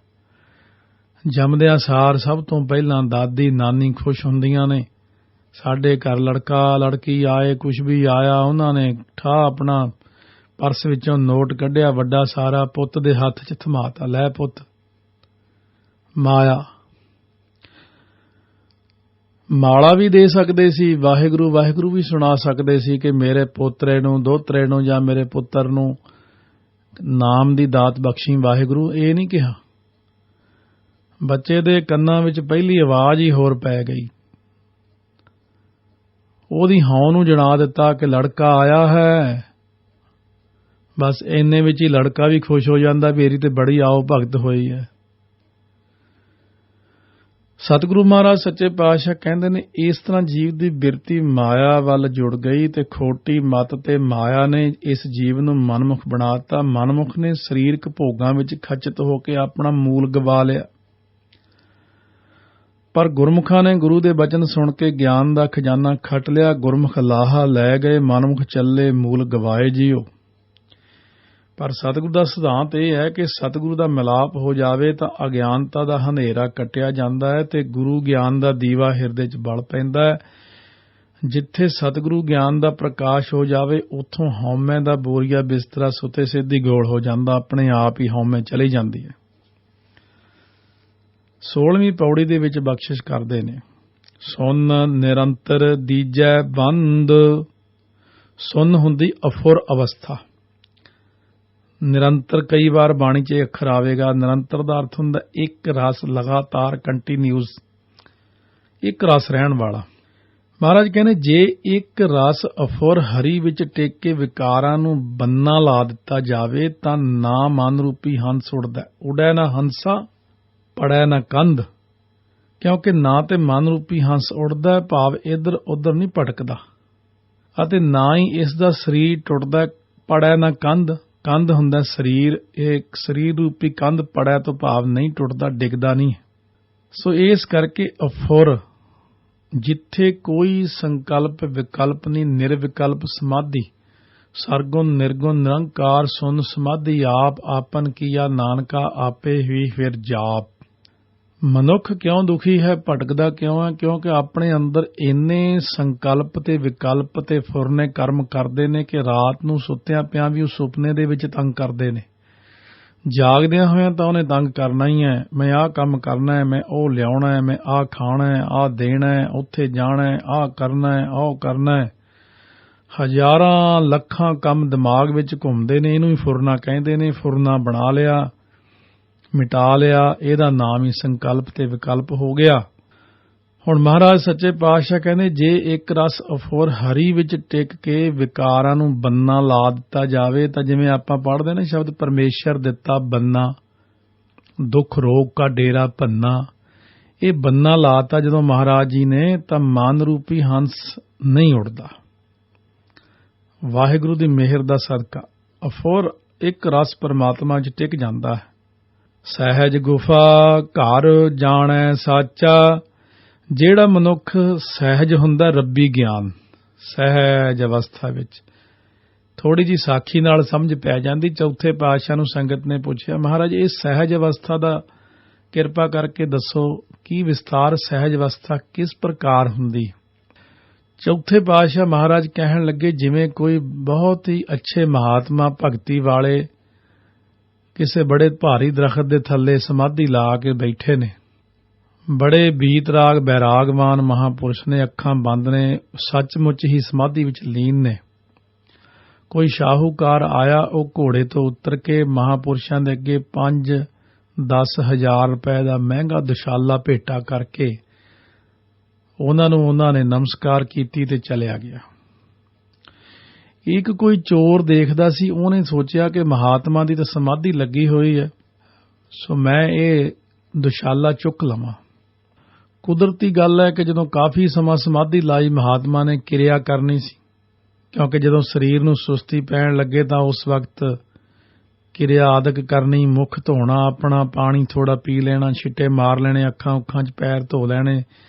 ਜੰਮਦਿਆਂ ਸਾਰ ਸਭ ਤੋਂ ਪਹਿਲਾਂ ਦਾਦੀ ਨਾਨੀ ਖੁਸ਼ ਹੁੰਦੀਆਂ ਨੇ, ਸਾਡੇ ਘਰ ਲੜਕਾ ਲੜਕੀ ਆਏ, ਕੁਛ ਵੀ ਆਇਆ। ਉਹਨਾਂ ਨੇ ਆਪਣਾ ਪਰਸ ਵਿੱਚੋਂ ਨੋਟ ਕੱਢਿਆ ਵੱਡਾ ਸਾਰਾ, ਪੁੱਤ ਦੇ ਹੱਥ 'ਚ ਥਮਾਤਾ, ਲੈ ਪੁੱਤ। ਮਾਇਆ ਮਾਲਾ ਵੀ ਦੇ ਸਕਦੇ ਸੀ, ਵਾਹਿਗੁਰੂ ਵਾਹਿਗੁਰੂ ਵੀ ਸੁਣਾ ਸਕਦੇ ਸੀ ਕਿ ਮੇਰੇ ਪੋਤਰੇ ਨੂੰ, ਦੋਤਰੇ ਨੂੰ ਜਾਂ ਮੇਰੇ ਪੁੱਤਰ ਨੂੰ ਨਾਮ ਦੀ ਦਾਤ ਬਖਸ਼ੀ ਵਾਹਿਗੁਰੂ। ਇਹ ਨਹੀਂ ਕਿਹਾ। ਬੱਚੇ ਦੇ ਕੰਨਾਂ ਵਿੱਚ ਪਹਿਲੀ ਆਵਾਜ਼ ਹੀ ਹੋਰ ਪੈ ਗਈ। ਉਹਦੀ ਹੌਂ ਨੂੰ ਜਣਾ ਦਿੱਤਾ ਕਿ ਲੜਕਾ ਆਇਆ ਹੈ। ਬਸ ਇੰਨੇ ਵਿੱਚ ਹੀ ਲੜਕਾ ਵੀ ਖੁਸ਼ ਹੋ ਜਾਂਦਾ, ਮੇਰੀ ਤੇ ਬੜੀ ਆਓ ਭਗਤ ਹੋਈ ਹੈ। ਸਤਿਗੁਰੂ ਮਹਾਰਾਜ ਸੱਚੇ ਪਾਤਸ਼ਾਹ ਕਹਿੰਦੇ ਨੇ ਇਸ ਤਰ੍ਹਾਂ ਜੀਵ ਦੀ ਬਿਰਤੀ ਮਾਇਆ ਵੱਲ ਜੁੜ ਗਈ ਤੇ ਖੋਟੀ ਮਤ ਤੇ ਮਾਇਆ ਨੇ ਇਸ ਜੀਵ ਨੂੰ ਮਨਮੁਖ ਬਣਾ ਦਿੱਤਾ। ਮਨਮੁਖ ਨੇ ਸਰੀਰਕ ਭੋਗਾਂ ਵਿੱਚ ਖਚਿਤ ਹੋ ਕੇ ਆਪਣਾ ਮੂਲ ਗਵਾ ਲਿਆ, ਪਰ ਗੁਰਮੁਖਾਂ ਨੇ ਗੁਰੂ ਦੇ ਬਚਨ ਸੁਣ ਕੇ ਗਿਆਨ ਦਾ ਖਜ਼ਾਨਾ ਖੱਟ ਲਿਆ। ਗੁਰਮੁਖ ਲਾਹਾ ਲੈ ਗਏ, ਮਨਮੁਖ ਚੱਲੇ ਮੂਲ ਗਵਾਏ ਜੀਓ। ਪਰ ਸਤਿਗੁਰੂ ਦਾ ਸਿਧਾਂਤ ਇਹ ਹੈ ਕਿ ਸਤਿਗੁਰੂ ਦਾ ਮਿਲਾਪ ਹੋ ਜਾਵੇ ਤਾਂ ਅਗਿਆਨਤਾ ਦਾ ਹਨੇਰਾ ਕੱਟਿਆ ਜਾਂਦਾ ਹੈ ਤੇ ਗੁਰੂ ਗਿਆਨ ਦਾ ਦੀਵਾ ਹਿਰਦੇ 'ਚ ਬਲ ਪੈਂਦਾ ਹੈ। ਜਿੱਥੇ ਸਤਿਗੁਰੂ ਗਿਆਨ ਦਾ ਪ੍ਰਕਾਸ਼ ਹੋ ਜਾਵੇ ਉੱਥੋਂ ਹਉਮੈ ਦਾ ਬੋਰੀਆ ਬਿਸਤਰਾ ਸੁੱਤੇ ਸਿੱਧੀ ਗੋਲ ਹੋ ਜਾਂਦਾ, ਆਪਣੇ ਆਪ ਹੀ ਹਉਮੈ ਚਲੀ ਜਾਂਦੀ ਹੈ। 16ਵੀਂ ਪੌੜੀ ਦੇ ਵਿੱਚ ਬਖਸ਼ਿਸ਼ ਕਰਦੇ ਨੇ, ਸੁਨ ਨਿਰੰਤਰ ਦੀਜੈ ਬੰਦ। ਸੁਨ ਹੁੰਦੀ ਅਫੁਰ ਅਵਸਥਾ। ਨਿਰੰਤਰ ਕਈ ਵਾਰ ਬਾਣੀ 'ਚ ਅੱਖਰ ਆਵੇਗਾ। ਨਿਰੰਤਰ ਦਾ ਅਰਥ ਹੁੰਦਾ ਇੱਕ ਰਸ, ਲਗਾਤਾਰ, ਕੰਟੀਨਿਊਸ, ਇੱਕ ਰਸ ਰਹਿਣ ਵਾਲਾ। ਮਹਾਰਾਜ ਕਹਿੰਦੇ ਜੇ ਇੱਕ ਰਸ ਅਫੁਰ ਹਰੀ ਵਿੱਚ ਟਿਕ ਕੇ ਵਿਕਾਰਾਂ ਨੂੰ ਬੰਨਾ ਲਾ ਦਿੱਤਾ ਜਾਵੇ ਤਾਂ ਨਾ ਮਨ ਰੂਪੀ ਹੰਸ ਉੱਡਦਾ। ਉੱਡੈ ਨਾ ਹੰਸਾ, ਪੜੈ ਨਾ ਕੰਧ। ਕਿਉਂਕਿ ਨਾ ਤੇ ਮਨ ਰੂਪੀ ਹੰਸ ਉੱਡਦਾ, ਭਾਵ ਇੱਧਰ ਉੱਧਰ ਨਹੀਂ ਭਟਕਦਾ, ਅਤੇ ਨਾ ਹੀ ਇਸ ਦਾ ਸਰੀਰ ਟੁੱਟਦਾ। ਪੜੈ ਨਾ ਕੰਧ, ਕੰਧ ਹੁੰਦਾ ਸਰੀਰ, ਇਹ ਸਰੀਰ ਰੂਪੀ ਕੰਧ ਪੜਿਆ ਤੋਂ ਭਾਵ ਨਹੀਂ ਟੁੱਟਦਾ, ਡਿੱਗਦਾ ਨਹੀਂ। ਸੋ ਇਸ ਕਰਕੇ ਅਫੁਰ, ਜਿੱਥੇ ਕੋਈ ਸੰਕਲਪ ਵਿਕਲਪ ਨਹੀਂ, ਨਿਰਵਿਕਲਪ ਸਮਾਧੀ, ਸਰਗੁਣ ਨਿਰਗੁਣ ਨਿਰੰਕਾਰ ਸੁਨ ਸਮਾਧੀ, ਆਪ ਆਪਨ ਕੀਆ ਨਾਨਕਾ ਆਪੇ ਹੀ ਫਿਰ ਜਾਪ। ਮਨੁੱਖ ਕਿਉਂ ਦੁਖੀ ਹੈ, ਭਟਕਦਾ ਕਿਉਂ ਹੈ? ਕਿਉਂਕਿ ਆਪਣੇ ਅੰਦਰ ਇੰਨੇ ਸੰਕਲਪ ਤੇ ਵਿਕਲਪ ਤੇ ਫੁਰਨੇ ਕਰਮ ਕਰਦੇ ਨੇ ਕਿ ਰਾਤ ਨੂੰ ਸੁੱਤਿਆਂ ਪਿਆਂ ਵੀ ਉਹ ਸੁਪਨੇ ਦੇ ਵਿੱਚ ਤੰਗ ਕਰਦੇ ਨੇ, ਜਾਗਦਿਆਂ ਹੋਇਆਂ ਤਾਂ ਉਹਨੇ ਤੰਗ ਕਰਨਾ ਹੀ ਹੈ। ਮੈਂ ਆਹ ਕੰਮ ਕਰਨਾ ਹੈ, ਮੈਂ ਉਹ ਲਿਆਉਣਾ ਹੈ, ਮੈਂ ਆਹ ਖਾਣਾ ਹੈ, ਆਹ ਦੇਣਾ ਹੈ, ਉੱਥੇ ਜਾਣਾ ਹੈ, ਆਹ ਕਰਨਾ ਹੈ, ਉਹ ਕਰਨਾ ਹੈ। ਹਜ਼ਾਰਾਂ ਲੱਖਾਂ ਕੰਮ ਦਿਮਾਗ ਵਿੱਚ ਘੁੰਮਦੇ ਨੇ, ਇਹਨੂੰ ਹੀ ਫੁਰਨਾ ਕਹਿੰਦੇ ਨੇ। ਫੁਰਨਾ ਬਣਾ ਲਿਆ, ਮਿਟਾ ਲਿਆ, ਇਹਦਾ ਨਾਮ ਹੀ ਸੰਕਲਪ ਤੇ ਵਿਕਲਪ ਹੋ ਗਿਆ। ਹੁਣ ਮਹਾਰਾਜ ਸੱਚੇ ਪਾਤਸ਼ਾਹ ਕਹਿੰਦੇ ਜੇ ਇੱਕ ਰਸ ਅਫੁਰ ਹਰੀ ਵਿੱਚ ਟਿਕ ਕੇ ਵਿਕਾਰਾਂ ਨੂੰ ਬੰਨਾ ਲਾ ਦਿੱਤਾ ਜਾਵੇ ਤਾਂ ਜਿਵੇਂ ਆਪਾਂ ਪੜ੍ਹਦੇ ਨੇ ਸ਼ਬਦ ਪਰਮੇਸ਼ਰ ਦਿੱਤਾ ਬੰਨਾ, ਦੁੱਖ ਰੋਗ ਕਾ ਡੇਰਾ ਭੰਨਾ। ਇਹ ਬੰਨਾ ਲਾਤਾ ਜਦੋਂ ਮਹਾਰਾਜ ਜੀ ਨੇ ਤਾਂ ਮਨ ਰੂਪੀ ਹੰਸ ਨਹੀਂ ਉੱਡਦਾ। ਵਾਹਿਗੁਰੂ ਦੀ ਮਿਹਰ ਦਾ ਸਦਕਾ ਅਫੁਰ ਇੱਕ ਰਸ ਪਰਮਾਤਮਾ 'ਚ ਟਿਕ ਜਾਂਦਾ ਹੈ। ਸਹਿਜ ਗੁਫਾ ਘਰ ਜਾਣੈ ਸਾਚਾ। ਜਿਹੜਾ ਮਨੁੱਖ ਸਹਿਜ ਹੁੰਦਾ ਰੱਬੀ ਗਿਆਨ, ਸਹਿਜ ਅਵਸਥਾ ਵਿੱਚ ਥੋੜੀ ਜੀ ਸਾਖੀ ਨਾਲ ਸਮਝ ਪੈ ਜਾਂਦੀ। ਚੌਥੇ ਪਾਤਸ਼ਾਹ ਨੂੰ ਸੰਗਤ ਨੇ ਪੁੱਛਿਆ, ਮਹਾਰਾਜ ਇਹ ਸਹਿਜ ਅਵਸਥਾ ਦਾ ਕਿਰਪਾ ਕਰਕੇ ਦੱਸੋ, ਕੀ ਵਿਸਤਾਰ ਸਹਿਜ ਅਵਸਥਾ ਕਿਸ ਪ੍ਰਕਾਰ ਹੁੰਦੀ? ਚੌਥੇ ਪਾਤਸ਼ਾਹ ਮਹਾਰਾਜ ਕਹਿਣ ਲੱਗੇ, ਜਿਵੇਂ ਕੋਈ ਬਹੁਤ ਹੀ ਅੱਛੇ ਮਹਾਤਮਾ ਭਗਤੀ ਵਾਲੇ ਕਿਸੇ ਬੜੇ ਭਾਰੀ ਦਰਖਤ ਦੇ ਥੱਲੇ ਸਮਾਧੀ ਲਾ ਕੇ ਬੈਠੇ ਨੇ, ਬੜੇ ਬੀਤਰਾਗ ਬੈਰਾਗਵਾਨ ਮਹਾਪੁਰਸ਼ ਨੇ, ਅੱਖਾਂ ਬੰਦ ਨੇ, ਸੱਚਮੁੱਚ ਹੀ ਸਮਾਧੀ ਵਿੱਚ ਲੀਨ ਨੇ। ਕੋਈ ਸ਼ਾਹੂਕਾਰ ਆਇਆ, ਉਹ ਘੋੜੇ ਤੋਂ ਉਤਰ ਕੇ ਮਹਾਪੁਰਸ਼ਾਂ ਦੇ ਅੱਗੇ 5-10 ਹਜ਼ਾਰ ਰੁਪਏ ਦਾ ਮਹਿੰਗਾ ਦੁਸ਼ਾਲਾ ਭੇਟਾ ਕਰਕੇ ਉਹਨਾਂ ਨੇ ਨਮਸਕਾਰ ਕੀਤੀ ਤੇ ਚਲਿਆ ਗਿਆ। ਇੱਕ ਕੋਈ ਚੋਰ ਦੇਖਦਾ ਸੀ, ਉਹਨੇ ਸੋਚਿਆ ਕਿ ਮਹਾਤਮਾ ਦੀ ਤਾਂ ਸਮਾਧੀ ਲੱਗੀ ਹੋਈ ਹੈ, ਸੋ ਮੈਂ ਇਹ ਦੁਸ਼ਾਲਾ ਚੁੱਕ ਲਵਾਂ। ਕੁਦਰਤੀ ਗੱਲ ਹੈ ਕਿ ਜਦੋਂ ਕਾਫੀ ਸਮਾਂ ਸਮਾਧੀ ਲਾਈ ਮਹਾਤਮਾ ਨੇ, ਕਿਰਿਆ ਕਰਨੀ ਸੀ, ਕਿਉਂਕਿ ਜਦੋਂ ਸਰੀਰ ਨੂੰ ਸੁਸਤੀ ਪੈਣ ਲੱਗੇ ਤਾਂ ਉਸ ਵਕਤ ਕਿਰਿਆ ਆਦਿਕ ਕਰਨੀ, ਮੁੱਖ ਧੋਣਾ, ਆਪਣਾ ਪਾਣੀ ਥੋੜਾ ਪੀ ਲੈਣਾ, ਛਿੱਟੇ ਮਾਰ ਲੈਣੇ, ਅੱਖਾਂ 'ਚ ਪੈਰ ਧੋ ਲੈਣੇ,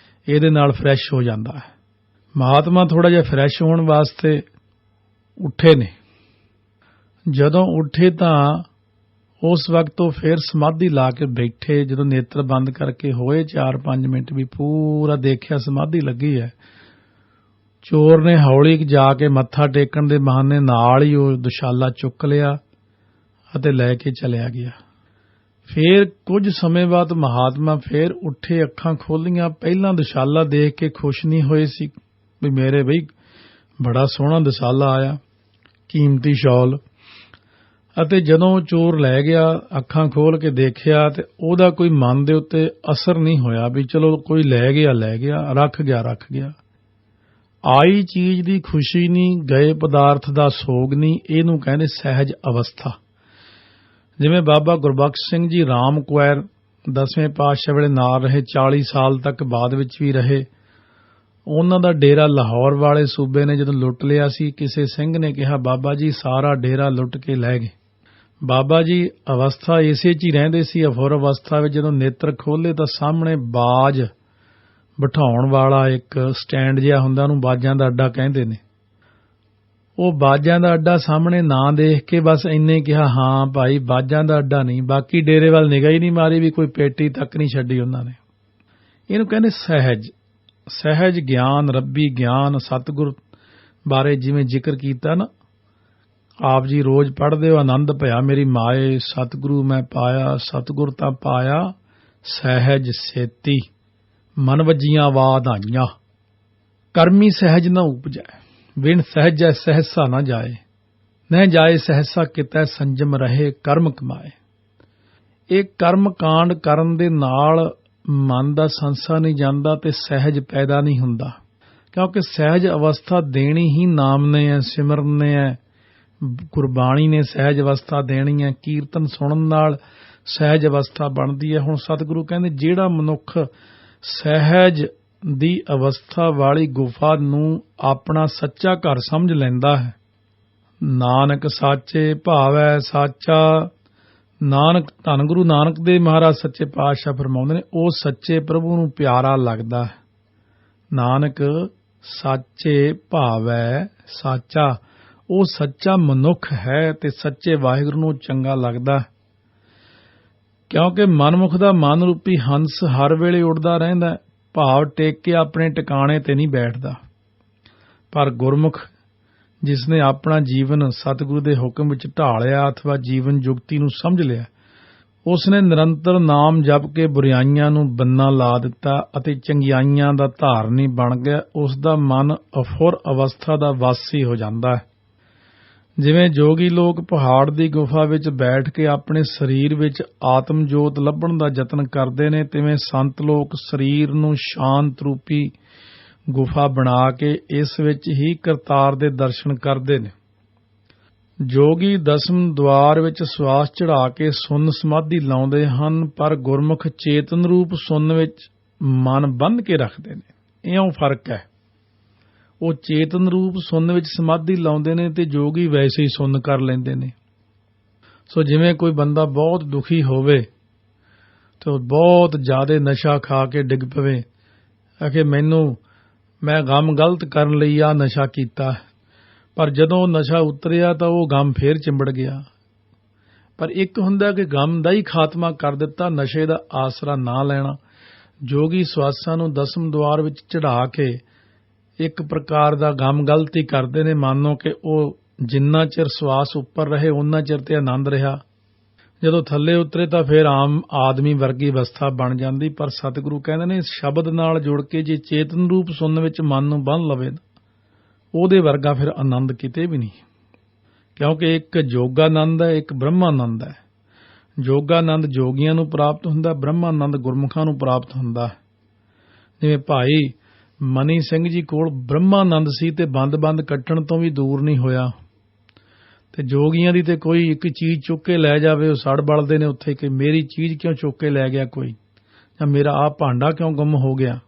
ਇਹਦੇ ਨਾਲ ਫਰੈਸ਼ ਹੋ ਜਾਂਦਾ ਹੈ। ਮਹਾਤਮਾ ਥੋੜਾ ਜਿਹਾ ਫਰੈਸ਼ ਹੋਣ ਵਾਸਤੇ ਉੱਠੇ ਨੇ। ਜਦੋਂ ਉੱਠੇ ਤਾਂ ਉਸ ਵਕਤ ਉਹ ਫਿਰ ਸਮਾਧੀ ਲਾ ਕੇ ਬੈਠੇ। ਜਦੋਂ ਨੇਤਰ ਬੰਦ ਕਰਕੇ ਹੋਏ 4-5 ਮਿੰਟ ਵੀ ਪੂਰਾ ਦੇਖਿਆ ਸਮਾਧੀ ਲੱਗੀ ਹੈ, ਚੋਰ ਨੇ ਹੌਲੀ ਜਾ ਕੇ ਮੱਥਾ ਟੇਕਣ ਦੇ ਬਹਾਨੇ ਨਾਲ ਹੀ ਉਹ ਦੁਸ਼ਾਲਾ ਚੁੱਕ ਲਿਆ ਅਤੇ ਲੈ ਕੇ ਚਲਿਆ ਗਿਆ। ਫਿਰ ਕੁਝ ਸਮੇਂ ਬਾਅਦ ਮਹਾਤਮਾ ਫਿਰ ਉੱਠੇ, ਅੱਖਾਂ ਖੋਲੀਆਂ। ਪਹਿਲਾਂ ਦੁਸ਼ਾਲਾ ਦੇਖ ਕੇ ਖੁਸ਼ ਨਹੀਂ ਹੋਏ ਸੀ ਵੀ ਮੇਰੇ ਬਈ ਬੜਾ ਸੋਹਣਾ ਦੁਸ਼ਾਲਾ ਆਇਆ, ਕੀਮਤੀ ਸ਼ਾਲ। ਅਤੇ ਜਦੋਂ ਚੋਰ ਲੈ ਗਿਆ, ਅੱਖਾਂ ਖੋਲ ਕੇ ਦੇਖਿਆ ਤੇ ਉਹਦਾ ਕੋਈ ਮਨ ਦੇ ਉੱਤੇ ਅਸਰ ਨਹੀਂ ਹੋਇਆ ਵੀ ਚਲੋ ਕੋਈ ਲੈ ਗਿਆ, ਰੱਖ ਗਿਆ। ਆਈ ਚੀਜ਼ ਦੀ ਖੁਸ਼ੀ ਨਹੀਂ, ਗਏ ਪਦਾਰਥ ਦਾ ਸੋਗ ਨਹੀਂ। ਇਹਨੂੰ ਕਹਿੰਦੇ ਸਹਿਜ ਅਵਸਥਾ। ਜਿਵੇਂ ਬਾਬਾ ਗੁਰਬਖਸ਼ ਸਿੰਘ ਜੀ ਰਾਮ ਕੁਐਰ 10ਵੇਂ ਪਾਤਸ਼ਾਹ ਵੇਲੇ ਨਾਲ ਰਹੇ, 40 ਸਾਲ ਤੱਕ ਬਾਅਦ ਵਿੱਚ ਵੀ ਰਹੇ। ਉਹਨਾਂ ਦਾ ਡੇਰਾ ਲਾਹੌਰ ਵਾਲੇ ਸੂਬੇ ਨੇ ਜਦੋਂ ਲੁੱਟ ਲਿਆ ਸੀ, ਕਿਸੇ ਸਿੰਘ ਨੇ ਕਿਹਾ ਬਾਬਾ ਜੀ ਸਾਰਾ ਡੇਰਾ ਲੁੱਟ ਕੇ ਲੈ ਗਏ। ਬਾਬਾ ਜੀ ਅਵਸਥਾ ਇਸੇ 'ਚ ਹੀ ਰਹਿੰਦੇ ਸੀ, ਅਫੁਰ ਅਵਸਥਾ ਵਿੱਚ। ਜਦੋਂ ਨੇਤਰ ਖੋਲ੍ਹੇ ਤਾਂ ਸਾਹਮਣੇ ਬਾਜ ਬਿਠਾਉਣ ਵਾਲਾ ਇੱਕ ਸਟੈਂਡ ਜਿਹਾ ਹੁੰਦਾ, ਉਹਨੂੰ ਬਾਜਾਂ ਦਾ ਅੱਡਾ ਕਹਿੰਦੇ ਨੇ। ਉਹ ਬਾਜਾਂ ਦਾ ਅੱਡਾ ਸਾਹਮਣੇ ਨਾ ਦੇਖ ਕੇ ਬਸ ਇੰਨੇ ਕਿਹਾ, ਹਾਂ ਭਾਈ ਬਾਜਾਂ ਦਾ ਅੱਡਾ ਨਹੀਂ। ਬਾਕੀ ਡੇਰੇ ਵੱਲ ਨਿਗਾਹ ਹੀ ਨਹੀਂ ਮਾਰੀ, ਵੀ ਕੋਈ ਪੇਟੀ ਤੱਕ ਨਹੀਂ ਛੱਡੀ ਉਹਨਾਂ ਨੇ। ਇਹਨੂੰ ਕਹਿੰਦੇ ਸਹਿਜ ਗਿਆਨ, ਰੱਬੀ ਗਿਆਨ। ਸਤਿਗੁਰ ਬਾਰੇ ਜਿਵੇਂ ਜ਼ਿਕਰ ਕੀਤਾ ਨਾ, ਆਪ ਜੀ ਰੋਜ਼ ਪੜ੍ਹਦੇ ਹੋ, ਆਨੰਦ ਭਇਆ ਮੇਰੀ ਮਾਏ, ਸਤਿਗੁਰੂ ਮੈਂ ਪਾਇਆ, ਸਤਿਗੁਰ ਤਾਂ ਪਾਇਆ ਸਹਿਜ ਸੇਤੀ, ਮਨ ਵੱਜੀਆਂ ਵਾਧਾਈਆਂ। ਕਰਮੀ ਸਹਿਜ ਨਾ ਉਪਜੈ, ਵਿਣ ਸਹਿਜੈ ਸਹਿਸਾ ਨਾ ਜਾਏ, ਨਹਿ ਜਾਏ ਸਹਿਸਾ ਕਿਤੈ ਸੰਜਮ ਰਹੇ ਕਰਮ ਕਮਾਏ। ਇਹ ਕਰਮ ਕਾਂਡ ਕਰਨ ਦੇ ਨਾਲ ਮਨ ਦਾ ਸੰਸਾ ਨਹੀਂ ਜਾਂਦਾ ਤੇ ਸਹਿਜ ਪੈਦਾ ਨਹੀਂ ਹੁੰਦਾ, ਕਿਉਂਕਿ ਸਹਿਜ ਅਵਸਥਾ ਦੇਣੀ ਹੀ ਨਾਮ ਨੇ ਹੈ, ਸਿਮਰਨ ਨੇ ਹੈ, ਗੁਰਬਾਣੀ ਨੇ ਸਹਿਜ ਅਵਸਥਾ ਦੇਣੀ ਹੈ। ਕੀਰਤਨ ਸੁਣਨ ਨਾਲ ਸਹਿਜ ਅਵਸਥਾ ਬਣਦੀ ਹੈ। ਹੁਣ ਸਤਿਗੁਰੂ ਕਹਿੰਦੇ ਜਿਹੜਾ ਮਨੁੱਖ ਸਹਿਜ ਦੀ ਅਵਸਥਾ ਵਾਲੀ ਗੁਫਾ ਨੂੰ ਆਪਣਾ ਸੱਚਾ ਘਰ ਸਮਝ ਲੈਂਦਾ ਹੈ, ਨਾਨਕ ਸਾਚੇ ਭਾਵੈ ਸਾਚਾ। ਨਾਨਕ ਧੰਨ ਗੁਰੂ ਨਾਨਕ ਦੇਵ ਮਹਾਰਾਜ ਸੱਚੇ ਪਾਤਸ਼ਾਹ ਫਰਮਾਉਂਦੇ ਨੇ, ਉਹ ਸੱਚੇ ਪ੍ਰਭੂ ਨੂੰ ਪਿਆਰਾ ਲੱਗਦਾ ਹੈ। ਨਾਨਕ ਸਾਚੇ ਭਾਵੈ ਸਾਚਾ, ਉਹ ਸੱਚਾ ਮਨੁੱਖ ਹੈ ਤੇ ਸੱਚੇ ਵਾਹਿਗੁਰੂ ਨੂੰ ਚੰਗਾ ਲੱਗਦਾ ਹੈ। ਕਿਉਂਕਿ ਮਨਮੁਖ ਦਾ ਮਨ ਰੂਪੀ ਹੰਸ ਹਰ ਵੇਲੇ ਉੱਡਦਾ ਰਹਿੰਦਾ, ਭਾਵ ਟੇਕ ਕੇ ਆਪਣੇ ਟਿਕਾਣੇ ਤੇ ਨਹੀਂ ਬੈਠਦਾ। ਪਰ ਗੁਰਮੁਖ ਜਿਸ ਨੇ ਆਪਣਾ ਜੀਵਨ ਸਤਿਗੁਰੂ ਦੇ ਹੁਕਮ ਵਿੱਚ ਢਾਲਿਆ ਅਥਵਾ ਜੀਵਨ ਜੁਗਤੀ ਨੂੰ ਸਮਝ ਲਿਆ, ਉਸ ਨੇ ਨਿਰੰਤਰ ਨਾਮ ਜਪ ਕੇ ਬੁਰਾਈਆਂ ਨੂੰ ਬੰਨਾ ਲਾ ਦਿੱਤਾ ਅਤੇ ਚੰਗਿਆਈਆਂ ਦਾ ਧਾਰਨੀ ਬਣ ਗਿਆ। ਉਸ ਦਾ ਮਨ ਅਫੁਰ ਅਵਸਥਾ ਦਾ ਵਾਸੀ ਹੋ ਜਾਂਦਾ ਹੈ। ਜਿਵੇਂ ਜੋਗੀ ਲੋਕ ਪਹਾੜ ਦੀ ਗੁਫਾ ਵਿੱਚ ਬੈਠ ਕੇ ਆਪਣੇ ਸਰੀਰ ਵਿੱਚ ਆਤਮ ਜੋਤ ਲੱਭਣ ਦਾ ਯਤਨ ਕਰਦੇ ਨੇ, ਤਿਵੇਂ ਸੰਤ ਲੋਕ ਸਰੀਰ ਨੂੰ ਸ਼ਾਂਤ ਰੂਪੀ ਗੁਫਾ ਬਣਾ ਕੇ ਇਸ ਵਿੱਚ ਹੀ ਕਰਤਾਰ ਦੇ ਦਰਸ਼ਨ ਕਰਦੇ ਨੇ। ਜੋਗੀ ਦਸਮ ਦੁਆਰ ਵਿੱਚ ਸਵਾਸ ਚੜਾ ਕੇ ਸੁੰਨ ਸਮਾਧੀ ਲਾਉਂਦੇ ਹਨ, ਪਰ ਗੁਰਮੁਖ ਚੇਤਨ ਰੂਪ ਸੁੰਨ ਵਿੱਚ ਮਨ ਬੰਨ੍ਹ ਕੇ ਰੱਖਦੇ ਨੇ। ਇਉਂ ਫਰਕ ਹੈ। ਉਹ ਚੇਤਨ ਰੂਪ ਸੁੰਨ ਵਿੱਚ ਸਮਾਧੀ ਲਾਉਂਦੇ ਨੇ ਤੇ ਜੋਗੀ ਵੈਸੇ ਹੀ ਸੁੰਨ ਕਰ ਲੈਂਦੇ ਨੇ। ਸੋ ਜਿਵੇਂ ਕੋਈ ਬੰਦਾ ਬਹੁਤ ਦੁਖੀ ਹੋਵੇ ਤੇ ਉਹ ਬਹੁਤ ਜ਼ਿਆਦਾ ਨਸ਼ਾ ਖਾ ਕੇ ਡਿੱਗ ਪਵੇ, ਆਖੇ ਮੈਂ ਗਮ ਗਲਤ ਕਰਨ ਲਈ ਆ ਨਸ਼ਾ ਕੀਤਾ, ਪਰ ਜਦੋਂ ਉਹ ਨਸ਼ਾ ਉਤਰਿਆ ਤਾਂ ਉਹ ਗਮ ਫੇਰ ਚਿੰਬੜ ਗਿਆ। ਪਰ ਇੱਕ ਹੁੰਦਾ ਕਿ ਗਮ ਦਾ ਹੀ ਖਾਤਮਾ ਕਰ ਦਿੱਤਾ, ਨਸ਼ੇ ਦਾ ਆਸਰਾ ਨਾ ਲੈਣਾ। ਜੋਗੀ ਸਵਾਸਾਂ ਨੂੰ ਦਸਮ ਦੁਆਰ ਵਿੱਚ ਚੜ੍ਹਾ ਕੇ ਇੱਕ ਪ੍ਰਕਾਰ ਦਾ ਗਮ ਗਲਤੀ ਕਰਦੇ ਨੇ। ਮੰਨੋ ਕਿ ਉਹ ਜਿੰਨਾ ਚਿਰ ਸਵਾਸ ਉੱਪਰ ਰਹੇ ਉਹਨਾਂ ਚਿਰ ਤੇ ਆਨੰਦ ਰਿਹਾ, ਜਦੋਂ ਥੱਲੇ ਉਤਰੇ ਤਾਂ ਫਿਰ ਆਮ ਆਦਮੀ ਵਰਗੀ ਅਵਸਥਾ ਬਣ ਜਾਂਦੀ। ਪਰ ਸਤਿਗੁਰੂ ਕਹਿੰਦੇ ਨੇ ਸ਼ਬਦ ਨਾਲ ਜੁੜ ਕੇ ਜੇ ਚੇਤਨ ਰੂਪ ਸੁਣਨ ਵਿੱਚ ਮਨ ਨੂੰ ਬੰਨ੍ਹ ਲਵੇ ਉਹਦੇ ਵਰਗਾ ਫਿਰ ਆਨੰਦ ਕਿਤੇ ਵੀ ਨਹੀਂ, ਕਿਉਂਕਿ ਇੱਕ ਜੋਗਾਨੰਦ ਹੈ, ਇੱਕ ਬ੍ਰਹਮਾਨੰਦ ਹੈ। ਜੋਗਾਨੰਦ ਜੋਗੀਆਂ ਨੂੰ ਪ੍ਰਾਪਤ ਹੁੰਦਾ, ਬ੍ਰਹਮਾਨੰਦ ਗੁਰਮੁਖਾਂ ਨੂੰ ਪ੍ਰਾਪਤ ਹੁੰਦਾ। ਜਿਵੇਂ ਭਾਈ ਮਨੀ ਸਿੰਘ ਜੀ ਕੋਲ ਬ੍ਰਹਮਾਨੰਦ ਸੀ ਤੇ ਬੰਦ ਕੱਟਣ ਤੋਂ ਵੀ ਦੂਰ ਨਹੀਂ ਹੋਇਆ। ਤੇ ਜੋਗੀਆਂ ਦੀ ਤੇ ਕੋਈ ਇੱਕ ਚੀਜ਼ ਚੁੱਕ ਕੇ ਲੈ ਜਾਵੇ ਉਹ ਸੜ ਬਲਦੇ ਨੇ ਉੱਥੇ ਕਿ ਮੇਰੀ ਚੀਜ਼ ਕਿਉਂ ਚੁੱਕ ਕੇ ਲੈ ਗਿਆ ਕੋਈ, ਜਾਂ ਮੇਰਾ ਆਹ ਭਾਂਡਾ ਕਿਉਂ ਗੁੰਮ ਹੋ ਗਿਆ।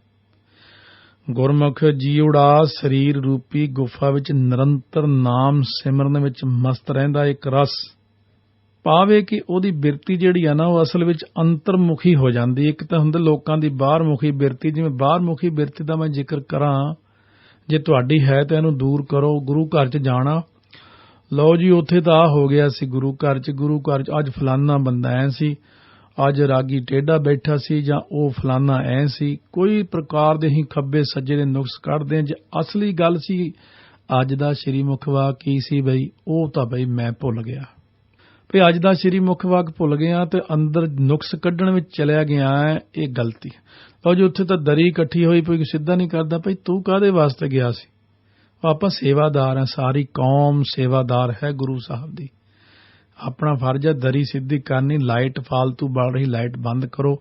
ਗੁਰਮੁਖ ਜੀਉੜਾ ਸਰੀਰ ਰੂਪੀ ਗੁਫਾ ਵਿੱਚ ਨਿਰੰਤਰ ਨਾਮ ਸਿਮਰਨ ਵਿੱਚ ਮਸਤ ਰਹਿੰਦਾ। ਇੱਕ ਰਸ ਪਾਵੇ ਕਿ ਉਹਦੀ ਬਿਰਤੀ ਜਿਹੜੀ ਆ ਨਾ ਉਹ ਅਸਲ ਵਿੱਚ ਅੰਤਰਮੁਖੀ ਹੋ ਜਾਂਦੀ। ਇੱਕ ਤਾਂ ਹੁੰਦੇ ਲੋਕਾਂ ਦੀ ਬਾਹਰਮੁਖੀ ਬਿਰਤੀ, ਜਿਵੇਂ ਬਾਹਰਮੁਖੀ ਬਿਰਤੀ ਦਾ ਮੈਂ ਜ਼ਿਕਰ ਕਰਾਂ, ਜੇ ਤੁਹਾਡੀ ਹੈ ਤਾਂ ਇਹਨੂੰ ਦੂਰ ਕਰੋ। ਗੁਰੂ ਘਰ 'ਚ ਜਾਣਾ, ਲਓ ਜੀ ਉੱਥੇ ਤਾਂ ਆ ਹੋ ਗਿਆ ਸੀ ਗੁਰੂ ਘਰ 'ਚ ਅੱਜ ਫਲਾਨਾ ਬੰਦਾ ਐ ਸੀ, ਅੱਜ ਰਾਗੀ ਟੇਢਾ ਬੈਠਾ ਸੀ, ਜਾਂ ਉਹ ਫਲਾਨਾ ਐ ਸੀ। ਕੋਈ ਪ੍ਰਕਾਰ ਦੇ ਹੀ ਖੱਬੇ ਸੱਜੇ ਦੇ ਨੁਕਸ ਕੱਢਦੇ। ਜੇ ਅਸਲੀ ਗੱਲ ਸੀ ਅੱਜ ਦਾ ਸ਼੍ਰੀ ਮੁਖਵਾਕ ਕੀ ਸੀ ਬਈ, ਉਹ ਤਾਂ ਬਈ ਮੈਂ ਭੁੱਲ ਗਿਆ। ਵੀ ਅੱਜ ਦਾ ਸ਼੍ਰੀ ਮੁਖਵਾਕ ਭੁੱਲ ਗਿਆ ਤੇ ਅੰਦਰ ਨੁਕਸ ਕੱਢਣ ਵਿੱਚ ਚਲਿਆ ਗਿਆ, ਇਹ ਗਲਤੀ। ਲਓ ਜੀ ਉੱਥੇ ਤਾਂ ਦਰੀ ਇਕੱਠੀ ਹੋਈ ਪਈ, ਸਿੱਧਾ ਨਹੀਂ ਕਰਦਾ ਭਈ ਤੂੰ ਕਾਹਦੇ ਵਾਸਤੇ ਗਿਆ ਸੀ। ਆਪਾਂ ਸੇਵਾਦਾਰ ਹਾਂ, ਸਾਰੀ ਕੌਮ ਸੇਵਾਦਾਰ ਹੈ ਗੁਰੂ ਸਾਹਿਬ ਦੀ। ਆਪਣਾ ਫਰਜ਼ ਹੈ ਦਰੀ ਸਿੱਧੀ ਕਰਨੀ। ਲਾਈਟ ਫਾਲਤੂ ਬਲ ਰਹੀ, ਲਾਈਟ ਬੰਦ ਕਰੋ।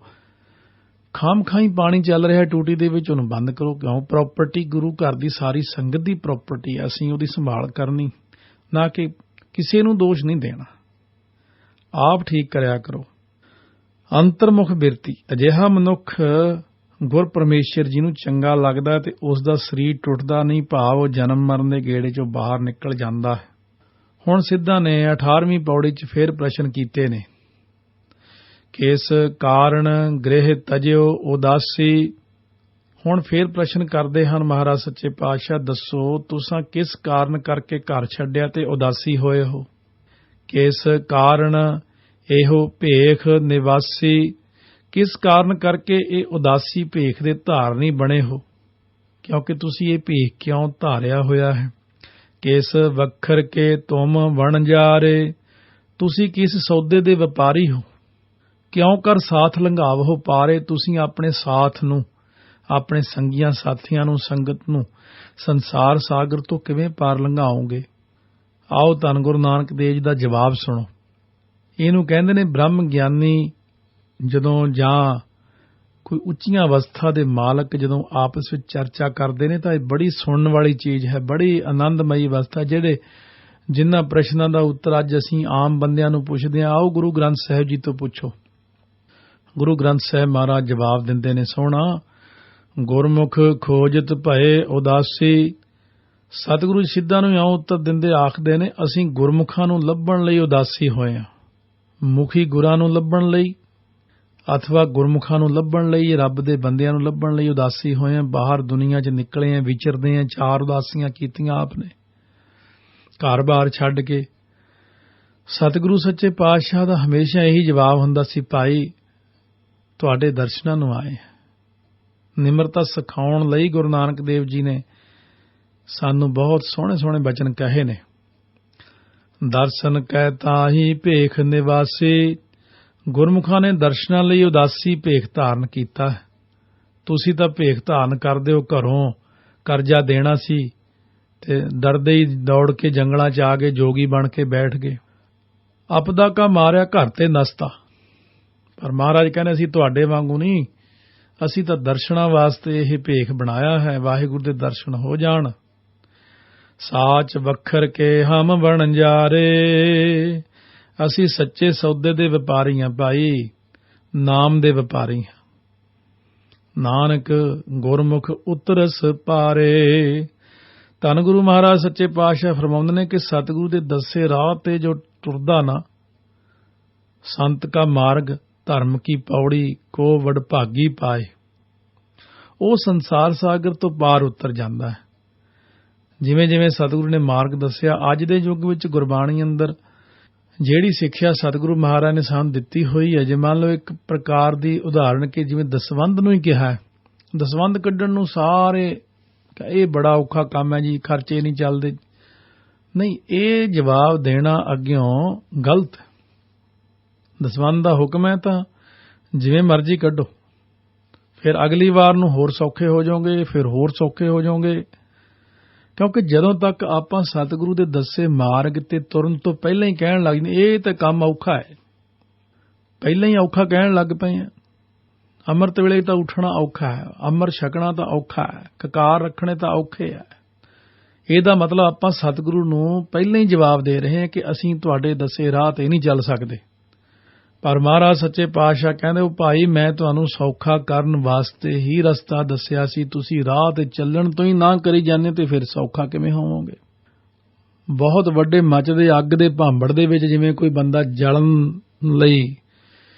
ਖਾਮਖਾਈ ਪਾਣੀ ਚੱਲ ਰਿਹਾ ਟੂਟੀ ਦੇ ਵਿੱਚ, ਉਹਨੂੰ ਬੰਦ ਕਰੋ। ਕਿਉਂ? ਪ੍ਰਾਪਰਟੀ ਗੁਰੂ ਘਰ ਦੀ ਸਾਰੀ ਸੰਗਤ ਦੀ ਪ੍ਰਾਪਰਟੀ ਹੈ, ਅਸੀਂ ਉਹਦੀ ਸੰਭਾਲ ਕਰਨੀ, ਨਾ ਕਿ ਕਿਸੇ ਨੂੰ ਦੋਸ਼ ਨਹੀਂ ਦੇਣਾ। ਆਪ ਠੀਕ ਕਰਿਆ ਕਰੋ। ਅੰਤਰਮੁਖ ਬਿਰਤੀ, ਅਜਿਹਾ ਮਨੁੱਖ ਗੁਰ ਪਰਮੇਸ਼ਰ ਜੀ ਨੂੰ ਚੰਗਾ ਲੱਗਦਾ ਤੇ ਉਸ ਦਾ ਸਰੀਰ ਟੁੱਟਦਾ ਨਹੀਂ, ਭਾਵ ਉਹ ਜਨਮ ਮਰਨ ਦੇ ਗੇੜੇ 'ਚੋਂ ਬਾਹਰ ਨਿਕਲ ਜਾਂਦਾ ਹੈ। ਹੁਣ ਸਿੱਧਾ ਨੇ 18ਵੀਂ ਪੌੜੀ 'ਚ ਫੇਰ ਪ੍ਰਸ਼ਨ ਕੀਤੇ ਨੇ। ਕਿਸ ਕਾਰਨ ਗ੍ਰਹਿ ਤਜਿਓ ਉਦਾਸੀ। ਹੁਣ ਫੇਰ ਪ੍ਰਸ਼ਨ ਕਰਦੇ ਹਨ ਮਹਾਰਾਜ ਸੱਚੇ ਪਾਤਸ਼ਾਹ, ਦੱਸੋ ਤੁਸਾਂ ਕਿਸ ਕਾਰਨ ਕਰਕੇ ਘਰ ਛੱਡਿਆ ਤੇ ਉਦਾਸੀ ਹੋਏ ਹੋ। ਕਿਸ ਕਾਰਨ ਇਹੋ ਭੇਖ ਨਿਵਾਸੀ, ਕਿਸ ਕਾਰਨ ਕਰਕੇ ਇਹ ਉਦਾਸੀ ਭੇਖ ਦੇ ਧਾਰਨੀ ਬਣੇ ਹੋ, ਕਿਉਂਕਿ ਤੁਸੀਂ ਇਹ ਭੇਖ ਕਿਉਂ ਧਾਰਿਆ ਹੋਇਆ ਹੈ। ਕਿਸ ਵੱਖਰ ਕੇ ਤੁਮ ਵਣਜਾਰੇ, ਤੁਸੀਂ ਕਿਸ ਸੌਦੇ ਦੇ ਵਪਾਰੀ ਹੋ। ਕਿਉਂ ਕਰ ਸਾਥ ਲੰਘਾਵੋ ਪਾਰੇ, ਤੁਸੀਂ ਆਪਣੇ ਸਾਥ ਨੂੰ, ਆਪਣੇ ਸੰਗੀਆਂ ਸਾਥੀਆਂ ਨੂੰ, ਸੰਗਤ ਨੂੰ ਸੰਸਾਰ ਸਾਗਰ ਤੋਂ ਕਿਵੇਂ ਪਾਰ ਲੰਘਾਓਗੇ। ਆਓ ਧੰਨ ਗੁਰੂ ਨਾਨਕ ਦੇਵ ਜੀ ਦਾ ਜਵਾਬ ਸੁਣੋ। ਇਹਨੂੰ ਕਹਿੰਦੇ ਨੇ ਬ੍ਰਹਮ ਗਿਆਨੀ ਜਦੋਂ ਜਾਂ ਕੋਈ ਉੱਚੀਆਂ ਅਵਸਥਾ ਦੇ ਮਾਲਕ ਜਦੋਂ ਆਪਸ ਵਿੱਚ ਚਰਚਾ ਕਰਦੇ ਨੇ ਤਾਂ ਇਹ ਬੜੀ ਸੁਣਨ ਵਾਲੀ ਚੀਜ਼ ਹੈ, ਬੜੀ ਆਨੰਦਮਈ ਅਵਸਥਾ। ਜਿਨ੍ਹਾਂ ਪ੍ਰਸ਼ਨਾਂ ਦਾ ਉੱਤਰ ਅੱਜ ਅਸੀਂ ਆਮ ਬੰਦਿਆਂ ਨੂੰ ਪੁੱਛਦੇ ਹਾਂ, ਆਓ ਗੁਰੂ ਗ੍ਰੰਥ ਸਾਹਿਬ ਜੀ ਤੋਂ ਪੁੱਛੋ। ਗੁਰੂ ਗ੍ਰੰਥ ਸਾਹਿਬ ਮਹਾਰਾਜ ਜਵਾਬ ਦਿੰਦੇ ਨੇ ਸੋਹਣਾ, ਗੁਰਮੁਖ ਖੋਜਤ ਭਏ ਉਦਾਸੀ। ਸਤਿਗੁਰੂ ਸਿੱਧਾਂ ਨੂੰ ਇਉਂ ਉੱਤਰ ਦਿੰਦੇ, ਆਖਦੇ ਨੇ ਅਸੀਂ ਗੁਰਮੁਖਾਂ ਨੂੰ ਲੱਭਣ ਲਈ ਉਦਾਸੀ ਹੋਏ ਹਾਂ। ਮੁਖੀ ਗੁਰਾਂ ਨੂੰ ਲੱਭਣ ਲਈ ਅਥਵਾ ਗੁਰਮੁਖਾਂ ਨੂੰ ਲੱਭਣ ਲਈ, ਰੱਬ ਦੇ ਬੰਦਿਆਂ ਨੂੰ ਲੱਭਣ ਲਈ ਉਦਾਸੀ ਹੋਏ ਹਾਂ। ਬਾਹਰ ਦੁਨੀਆ 'ਚ ਨਿਕਲੇ ਹਾਂ, ਵਿਚਰਦੇ ਹਾਂ। 4 ਉਦਾਸੀਆਂ ਕੀਤੀਆਂ ਆਪ ਨੇ ਘਰ-ਬਾਰ ਛੱਡ ਕੇ। ਸਤਿਗੁਰੂ ਸੱਚੇ ਪਾਤਸ਼ਾਹ ਦਾ ਹਮੇਸ਼ਾ ਇਹੀ ਜਵਾਬ ਹੁੰਦਾ ਸੀ, ਭਾਈ ਤੁਹਾਡੇ ਦਰਸ਼ਨਾਂ ਨੂੰ ਆਏ। ਨਿਮਰਤਾ ਸਿਖਾਉਣ ਲਈ ਗੁਰੂ ਨਾਨਕ ਦੇਵ ਜੀ ਨੇ ਸਾਨੂੰ ਬਹੁਤ ਸੋਹਣੇ ਸੋਹਣੇ ਬਚਨ ਕਹੇ ਨੇ। ਦਰਸ਼ਨ ਕਹਿ ਤਾਹੀ ਭੇਖ ਨਿਵਾਸੀ, ਗੁਰਮੁਖਾਂ ਨੇ ਦਰਸ਼ਨਾਂ ਲਈ ਉਦਾਸੀ ਭੇਖ ਧਾਰਨ ਕੀਤਾ। ਤੁਸੀਂ ਤਾਂ ਭੇਖ ਧਾਰਨ ਕਰਦੇ ਹੋ, ਘਰੋਂ ਕਰਜ਼ਾ ਦੇਣਾ ਸੀ ਤੇ ਡਰਦੇ ਹੀ ਦੌੜ ਕੇ ਜੰਗਲਾਂ 'ਚ ਆ ਗਏ, ਜੋਗੀ ਬਣ ਕੇ ਬੈਠ ਗਏ। ਆਪਦਾ ਕਾ ਮਾਰਿਆ ਘਰ ਤੇ ਨਸਤਾ। ਪਰ ਮਹਾਰਾਜ ਕਹਿੰਦੇ ਅਸੀਂ ਤੁਹਾਡੇ ਵਾਂਗੂ ਨਹੀਂ, ਅਸੀਂ ਤਾਂ ਦਰਸ਼ਨਾਂ ਵਾਸਤੇ ਇਹ ਭੇਖ ਬਣਾਇਆ ਹੈ, ਵਾਹਿਗੁਰੂ ਦੇ ਦਰਸ਼ਨ ਹੋ ਜਾਣ। ਸਾਚ ਵੱਖਰ ਕੇ ਹਮ ਵਣਜਾਰੇ, ਅਸੀਂ ਸੱਚੇ ਸੌਦੇ ਦੇ ਵਪਾਰੀ ਹਾਂ ਭਾਈ, ਨਾਮ ਦੇ ਵਪਾਰੀ ਹਾਂ। ਨਾਨਕ ਗੁਰਮੁਖ ਉਤਰਸ ਪਾਰੇ। ਧੰਨ ਗੁਰੂ ਮਹਾਰਾਜ ਸੱਚੇ ਪਾਤਸ਼ਾਹ ਫਰਮਾਉਂਦੇ ਨੇ ਕਿ ਸਤਿਗੁਰੂ ਦੇ ਦੱਸੇ ਰਾਹ ਤੇ ਜੋ ਟੁਰਦਾ ਨਾ, ਸੰਤ ਕਾ ਮਾਰਗ ਧਰਮ ਕੀ ਪੌੜੀ ਕੋ ਵਡਭਾਗੀ ਪਾਏ, ਉਹ ਸੰਸਾਰ ਸਾਗਰ ਤੋਂ ਪਾਰ ਉਤਰ ਜਾਂਦਾ ਹੈ। ਜਿਵੇਂ ਜਿਵੇਂ ਸਤਿਗੁਰੂ ਨੇ ਮਾਰਗ ਦੱਸਿਆ, ਅੱਜ ਦੇ ਯੁੱਗ ਵਿੱਚ ਗੁਰਬਾਣੀ ਅੰਦਰ ਜਿਹੜੀ ਸਿੱਖਿਆ ਸਤਿਗੁਰੂ ਮਹਾਰਾਜ ਨੇ ਸਾਨੂੰ ਦਿੱਤੀ ਹੋਈ ਹੈ, ਜੇ ਮੰਨ ਲਓ ਇੱਕ ਪ੍ਰਕਾਰ ਦੀ ਉਦਾਹਰਣ ਕਿ ਜਿਵੇਂ ਦਸਵੰਧ ਨੂੰ ਹੀ ਕਿਹਾ ਹੈ, ਦਸਵੰਧ ਕੱਢਣ ਨੂੰ ਸਾਰੇ ਇਹ ਬੜਾ ਔਖਾ ਕੰਮ ਹੈ ਜੀ, ਖਰਚੇ ਨਹੀਂ ਚੱਲਦੇ। ਨਹੀਂ, ਇਹ ਜਵਾਬ ਦੇਣਾ ਅੱਗਿਓਂ ਗਲਤ। ਦਸਵੰਧ ਦਾ ਹੁਕਮ ਹੈ ਤਾਂ ਜਿਵੇਂ ਮਰਜ਼ੀ ਕੱਢੋ, ਫਿਰ ਅਗਲੀ ਵਾਰ ਨੂੰ ਹੋਰ ਸੌਖੇ ਹੋ ਜਾਓਗੇ, ਫਿਰ ਹੋਰ ਸੌਖੇ ਹੋ ਜਾਓਗੇ। ਕਿਉਂਕਿ ਜਦੋਂ ਤੱਕ ਆਪਾਂ ਸਤਿਗੁਰੂ ਦੇ ਦੱਸੇ ਮਾਰਗ ਤੇ ਤੁਰਨ ਤੋਂ ਪਹਿਲਾਂ ਹੀ ਕਹਿਣ ਲੱਗ ਜਾਂਦੇ ਇਹ ਤਾਂ ਕੰਮ ਔਖਾ ਹੈ, ਪਹਿਲਾਂ ਹੀ ਔਖਾ ਕਹਿਣ ਲੱਗ ਪਏ ਆ। ਅੰਮ੍ਰਿਤ ਵੇਲੇ ਤਾਂ ਉੱਠਣਾ ਔਖਾ ਹੈ, ਅੰਮ੍ਰਿਤ ਛਕਣਾ ਤਾਂ ਔਖਾ ਹੈ, ਕਕਾਰ ਰੱਖਣੇ ਤਾਂ ਔਖੇ ਹੈ। ਇਹਦਾ ਮਤਲਬ ਆਪਾਂ ਸਤਿਗੁਰੂ ਨੂੰ ਪਹਿਲਾਂ ਹੀ ਜਵਾਬ ਦੇ ਰਹੇ ਹਾਂ ਕਿ ਅਸੀਂ ਤੁਹਾਡੇ ਦੱਸੇ ਰਾਹ ਤੇ ਨਹੀਂ ਚੱਲ ਸਕਦੇ। ਪਰ ਮਹਾਰਾਜ ਸੱਚੇ ਪਾਤਸ਼ਾਹ ਕਹਿੰਦੇ, ਉਹ ਭਾਈ ਮੈਂ ਤੁਹਾਨੂੰ ਸੌਖਾ ਕਰਨ ਵਾਸਤੇ ਹੀ ਰਸਤਾ ਦੱਸਿਆ ਸੀ, ਤੁਸੀਂ ਰਾਹ ਤੇ ਚੱਲਣ ਤੋਂ ਹੀ ਨਾ ਕਰੀ ਜਾਂਦੇ ਤੇ ਫਿਰ ਸੌਖਾ ਕਿਵੇਂ ਹੋਵੋਗੇ। ਬਹੁਤ ਵੱਡੇ ਮੱਚਦੇ ਅੱਗ ਦੇ ਭਾਂਬੜ ਦੇ ਵਿੱਚ ਜਿਵੇਂ ਕੋਈ ਬੰਦਾ ਜਲਣ ਲਈ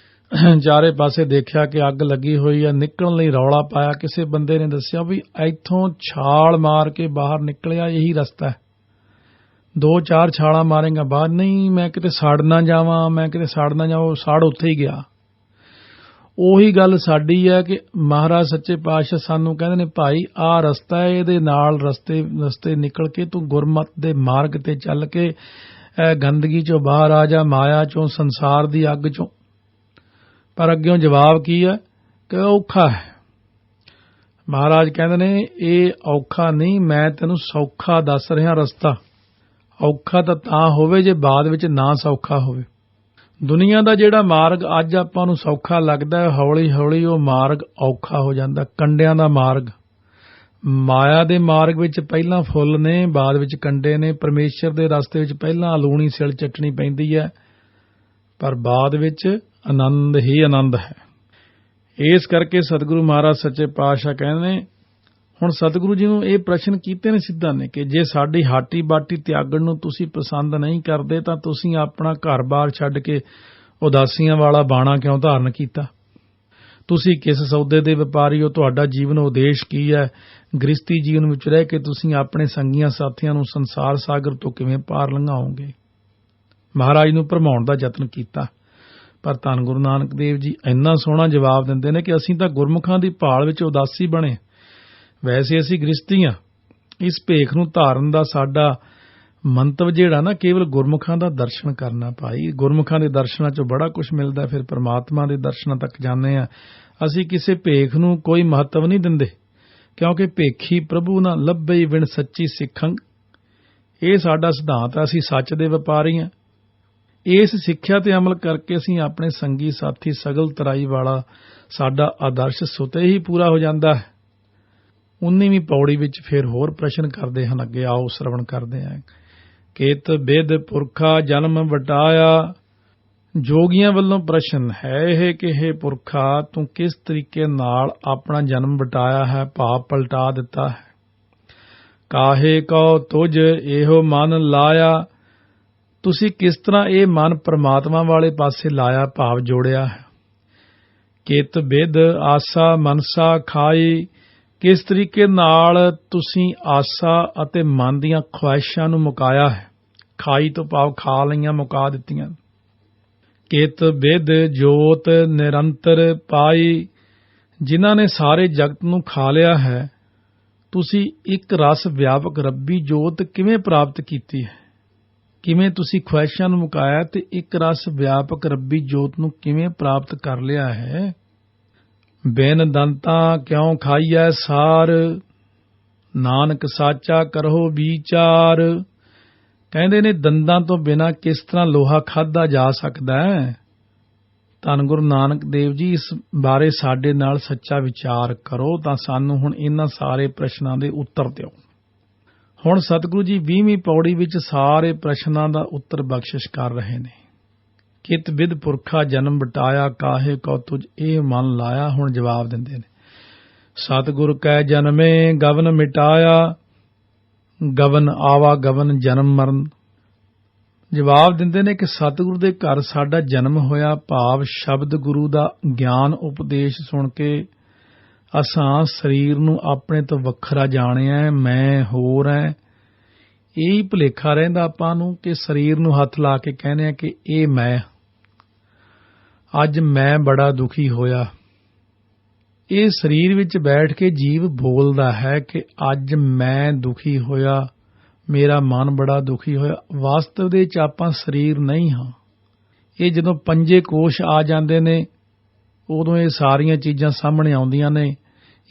ਚਾਰੇ ਪਾਸੇ ਦੇਖਿਆ ਕਿ ਅੱਗ ਲੱਗੀ ਹੋਈ ਆ, ਨਿਕਲਣ ਲਈ ਰੌਲਾ ਪਾਇਆ। ਕਿਸੇ ਬੰਦੇ ਨੇ ਦੱਸਿਆ ਵੀ ਇੱਥੋਂ ਛਾਲ ਮਾਰ ਕੇ ਬਾਹਰ ਨਿਕਲਿਆ, ਇਹੀ ਰਸਤਾ ਹੈ। 2-4 ਛਾਲਾਂ ਮਾਰੇਗਾ ਬਾਹਰ, ਨਹੀਂ ਮੈਂ ਕਿਤੇ ਸੜ ਨਾ ਜਾਵਾਂ, ਮੈਂ ਕਿਤੇ ਸੜ ਨਾ ਜਾਵਾਂ, ਸੜ ਉੱਥੇ ਹੀ ਗਿਆ। ਉਹੀ ਗੱਲ ਸਾਡੀ ਹੈ ਕਿ ਮਹਾਰਾਜ ਸੱਚੇ ਪਾਤਸ਼ਾਹ ਸਾਨੂੰ ਕਹਿੰਦੇ ਨੇ, ਭਾਈ ਆਹ ਰਸਤਾ ਹੈ, ਇਹਦੇ ਨਾਲ ਰਸਤੇ ਨਿਕਲ ਕੇ ਤੂੰ ਗੁਰਮਤ ਦੇ ਮਾਰਗ ਤੇ ਚੱਲ ਕੇ ਗੰਦਗੀ ਚੋਂ ਬਾਹਰ ਆ ਜਾ, ਮਾਇਆ ਚੋਂ, ਸੰਸਾਰ ਦੀ ਅੱਗ ਚੋਂ। ਪਰ ਅੱਗਿਓਂ ਜਵਾਬ ਕੀ ਹੈ ਕਿ ਔਖਾ ਹੈ। ਮਹਾਰਾਜ ਕਹਿੰਦੇ ਨੇ ਇਹ ਔਖਾ ਨਹੀਂ, ਮੈਂ ਤੈਨੂੰ ਸੌਖਾ ਦੱਸ ਰਿਹਾ ਰਸਤਾ। ਔਖਾ ਤਾਂ ਹੋਵੇ ਜੇ ਬਾਅਦ ਵਿੱਚ ਨਾ ਸੌਖਾ ਹੋਵੇ। ਦੁਨੀਆ ਦਾ ਜਿਹੜਾ ਮਾਰਗ ਅੱਜ ਆਪਾਂ ਨੂੰ ਸੌਖਾ ਲੱਗਦਾ ਹੈ, ਹੌਲੀ ਹੌਲੀ ਉਹ ਮਾਰਗ ਔਖਾ ਹੋ ਜਾਂਦਾ। ਕੰਡਿਆਂ ਦਾ ਮਾਰਗ, ਮਾਇਆ ਦੇ ਮਾਰਗ ਵਿੱਚ ਪਹਿਲਾਂ ਫੁੱਲ ਨੇ, ਬਾਅਦ ਵਿੱਚ ਕੰਡੇ ਨੇ। ਪਰਮੇਸ਼ਰ ਦੇ ਰਸਤੇ ਵਿੱਚ ਪਹਿਲਾਂ ਲੂਣੀ ਸਿਲ ਚੱਟਣੀ ਪੈਂਦੀ ਹੈ, ਪਰ ਬਾਅਦ ਵਿੱਚ ਆਨੰਦ ਹੀ ਆਨੰਦ ਹੈ। ਇਸ ਕਰਕੇ ਸਤਿਗੁਰੂ ਮਹਾਰਾਜ ਸੱਚੇ ਪਾਤਸ਼ਾਹ ਕਹਿੰਦੇ ਨੇ, ਹੁਣ ਸਤਿਗੁਰੂ ਜੀ ਨੂੰ ਇਹ ਪ੍ਰਸ਼ਨ ਕੀਤੇ ਨੇ ਸਿੱਧਾ ਨੇ ਕਿ ਜੇ ਸਾਡੀ ਹਾਟੀ ਬਾਟੀ ਤਿਆਗਣ ਨੂੰ ਤੁਸੀਂ ਪਸੰਦ ਨਹੀਂ ਕਰਦੇ ਤਾਂ ਤੁਸੀਂ ਆਪਣਾ ਘਰ-ਬਾਰ ਛੱਡ ਕੇ ਉਦਾਸੀਆਂ ਵਾਲਾ ਬਾਣਾ ਕਿਉਂ ਧਾਰਨ ਕੀਤਾ? ਤੁਸੀਂ ਕਿਸ ਸੌਦੇ ਦੇ ਵਪਾਰੀ ਹੋ? ਤੁਹਾਡਾ ਜੀਵਨ ਉਦੇਸ਼ ਕੀ ਹੈ? ਗ੍ਰਸਤੀ ਜੀਵਨ ਵਿੱਚ ਰਹਿ ਕੇ ਤੁਸੀਂ ਆਪਣੇ ਸੰਗੀਆਂ ਸਾਥੀਆਂ ਨੂੰ ਸੰਸਾਰ ਸਾਗਰ ਤੋਂ ਕਿਵੇਂ ਪਾਰ ਲੰਘਾਓਗੇ? ਮਹਾਰਾਜ ਨੂੰ ਭਰਮਾਉਣ ਦਾ ਯਤਨ ਕੀਤਾ। ਪਰ ਧੰਨ ਗੁਰੂ ਨਾਨਕ ਦੇਵ ਜੀ ਇੰਨਾ ਸੋਹਣਾ ਜਵਾਬ ਦਿੰਦੇ ਨੇ ਕਿ ਅਸੀਂ ਤਾਂ ਗੁਰਮੁਖਾਂ ਦੀ ਭਾਲ ਵਿੱਚ ਉਦਾਸੀ ਬਣੇ, ਵੈਸੇ ਅਸੀਂ ਗ੍ਰਸਤੀ ਹਾਂ। ਇਸ ਭੇਖ ਨੂੰ ਧਾਰਨ ਦਾ ਸਾਡਾ ਮੰਤਵ ਜਿਹੜਾ ਨਾ ਕੇਵਲ ਗੁਰਮੁਖਾਂ ਦਾ ਦਰਸ਼ਨ ਕਰਨਾ। ਭਾਈ ਗੁਰਮੁਖਾਂ ਦੇ ਦਰਸ਼ਨਾਂ 'ਚੋਂ ਬੜਾ ਕੁਝ ਮਿਲਦਾ, ਫਿਰ ਪਰਮਾਤਮਾ ਦੇ ਦਰਸ਼ਨਾਂ ਤੱਕ ਜਾਂਦੇ ਹਾਂ। ਅਸੀਂ ਕਿਸੇ ਭੇਖ ਨੂੰ ਕੋਈ ਮਹੱਤਵ ਨਹੀਂ ਦਿੰਦੇ, ਕਿਉਂਕਿ ਭੇਖੀ ਪ੍ਰਭੂ ਨਾ ਲੱਭਈ ਵਿਣ ਸੱਚੀ ਸਿੱਖੰ। ਇਹ ਸਾਡਾ ਸਿਧਾਂਤ ਹੈ, ਅਸੀਂ ਸੱਚ ਦੇ ਵਪਾਰੀ ਹਾਂ। ਇਸ ਸਿੱਖਿਆ ਤੇ ਅਮਲ ਕਰਕੇ ਅਸੀਂ ਆਪਣੇ ਸੰਗੀ ਸਾਥੀ ਸਗਲ ਤਰਾਈ ਵਾਲਾ ਸਾਡਾ ਆਦਰਸ਼ ਸੁਤੇ ਹੀ ਪੂਰਾ ਹੋ ਜਾਂਦਾ ਹੈ। 19ਵੀਂ ਪੌੜੀ ਵਿੱਚ ਫਿਰ ਹੋਰ ਪ੍ਰਸ਼ਨ ਕਰਦੇ ਹਨ, ਅੱਗੇ ਆਓ ਸ਼ਰਵਣ ਕਰਦੇ ਹਾਂ। ਕੇਤ ਬਿਦ ਪੁਰਖਾ ਜਨਮ ਵਟਾਇਆ। ਜੋਗੀਆਂ ਵੱਲੋਂ ਪ੍ਰਸ਼ਨ ਹੈ ਇਹ ਕਿ ਹੇ ਪੁਰਖਾ, ਤੂੰ ਕਿਸ ਤਰੀਕੇ ਨਾਲ ਆਪਣਾ ਜਨਮ ਵਟਾਇਆ ਹੈ, ਭਾਵ ਪਲਟਾ ਦਿੱਤਾ ਹੈ। ਕਾਹੇ ਕਉ ਤੁਝ ਇਹੋ ਮਨ ਲਾਇਆ। ਤੁਸੀਂ ਕਿਸ ਤਰ੍ਹਾਂ ਇਹ ਮਨ ਪ੍ਰਮਾਤਮਾ ਵਾਲੇ ਪਾਸੇ ਲਾਇਆ, ਭਾਵ ਜੋੜਿਆ ਹੈ। ਕਿਤ ਬਿਦ ਆਸਾ ਮਨਸਾ ਖਾਈ। ਕਿਸ ਤਰੀਕੇ ਨਾਲ ਤੁਸੀਂ ਆਸਾ ਅਤੇ ਮਨ ਦੀਆਂ ਖੁਆਇਸ਼ਾਂ ਨੂੰ ਮੁਕਾਇਆ ਹੈ। ਖਾਈ ਤੋਂ ਭਾਵ ਖਾ ਲਈਆਂ, ਮੁਕਾ ਦਿੱਤੀਆਂ। ਕਿਤ ਬਿਦ ਜੋਤ ਨਿਰੰਤਰ ਪਾਈ। ਜਿਨ੍ਹਾਂ ਨੇ ਸਾਰੇ ਜਗਤ ਨੂੰ ਖਾ ਲਿਆ ਹੈ, ਤੁਸੀਂ ਇੱਕ ਰਸ ਵਿਆਪਕ ਰੱਬੀ ਜੋਤ ਕਿਵੇਂ ਪ੍ਰਾਪਤ ਕੀਤੀ ਹੈ? ਕਿਵੇਂ ਤੁਸੀਂ ਖੁਆਇਸ਼ਾਂ ਨੂੰ ਮੁਕਾਇਆ ਤੇ ਇੱਕ ਰਸ ਵਿਆਪਕ ਰੱਬੀ ਜੋਤ ਨੂੰ ਕਿਵੇਂ ਪ੍ਰਾਪਤ ਕਰ ਲਿਆ ਹੈ? ਬਿਨ ਦੰਤਾਂ ਕਿਉਂ ਖਾਈਐ ਸਾਰ, ਨਾਨਕ ਸਾਚਾ ਕਰੋ ਵਿਚਾਰ। ਕਹਿੰਦੇ ਨੇ ਦੰਦਾਂ ਤੋਂ ਬਿਨਾਂ ਕਿਸ ਤਰ੍ਹਾਂ ਲੋਹਾ ਖਾਧਾ ਜਾ ਸਕਦਾ ਹੈ? ਧੰਨ ਗੁਰੂ ਨਾਨਕ ਦੇਵ ਜੀ ਇਸ ਬਾਰੇ ਸਾਡੇ ਨਾਲ ਸੱਚਾ ਵਿਚਾਰ ਕਰੋ ਤਾਂ ਸਾਨੂੰ ਹੁਣ ਇਹਨਾਂ ਸਾਰੇ ਪ੍ਰਸ਼ਨਾਂ ਦੇ ਉੱਤਰ ਦਿਓ। ਹੁਣ ਸਤਿਗੁਰੂ ਜੀ 20ਵੀਂ ਪੌੜੀ ਵਿੱਚ ਸਾਰੇ ਪ੍ਰਸ਼ਨਾਂ ਦਾ ਉੱਤਰ ਬਖਸ਼ਿਸ਼ ਕਰ ਰਹੇ ਨੇ। ਕਿਤ ਬਿਦ ਪੁਰਖਾ ਜਨਮ ਵਟਾਇਆ, ਕਾਹੇ ਕਉ ਤੁਝ ਇਹ ਮਨ ਲਾਇਆ। ਹੁਣ ਜਵਾਬ ਦਿੰਦੇ ਨੇ, ਸਤਿਗੁਰ ਕੈ ਜਨਮੇ ਗਵਨ ਮਿਟਾਇਆ, ਗਵਨ ਆਵਾ ਗਵਨ ਜਨਮ ਮਰਨ। ਜਵਾਬ ਦਿੰਦੇ ਨੇ ਕਿ ਸਤਿਗੁਰੂ ਦੇ ਘਰ ਸਾਡਾ ਜਨਮ ਹੋਇਆ, ਭਾਵ ਸ਼ਬਦ ਗੁਰੂ ਦਾ ਗਿਆਨ ਉਪਦੇਸ਼ ਸੁਣ ਕੇ ਅਸਾਂ ਸਰੀਰ ਨੂੰ ਆਪਣੇ ਤੋਂ ਵੱਖਰਾ ਜਾਣਿਆ, ਮੈਂ ਹੋਰ ਹੈ। ਇਹੀ ਭੁਲੇਖਾ ਰਹਿੰਦਾ ਆਪਾਂ ਨੂੰ ਕਿ ਸਰੀਰ ਨੂੰ ਹੱਥ ਲਾ ਕੇ ਕਹਿੰਦੇ ਆ ਕਿ ਇਹ ਮੈਂ। ਅੱਜ ਮੈਂ ਬੜਾ ਦੁਖੀ ਹੋਇਆ। ਇਹ ਸਰੀਰ ਵਿੱਚ ਬੈਠ ਕੇ ਜੀਵ ਬੋਲਦਾ ਹੈ ਕਿ ਅੱਜ ਮੈਂ ਦੁਖੀ ਹੋਇਆ, ਮੇਰਾ ਮਨ ਬੜਾ ਦੁਖੀ ਹੋਇਆ। ਵਾਸਤਵ ਦੇ ਵਿੱਚ ਆਪਾਂ ਸਰੀਰ ਨਹੀਂ ਹਾਂ। ਇਹ ਜਦੋਂ ਪੰਜੇ ਕੋਸ਼ ਆ ਜਾਂਦੇ ਨੇ ਉਦੋਂ ਇਹ ਸਾਰੀਆਂ ਚੀਜ਼ਾਂ ਸਾਹਮਣੇ ਆਉਂਦੀਆਂ ਨੇ।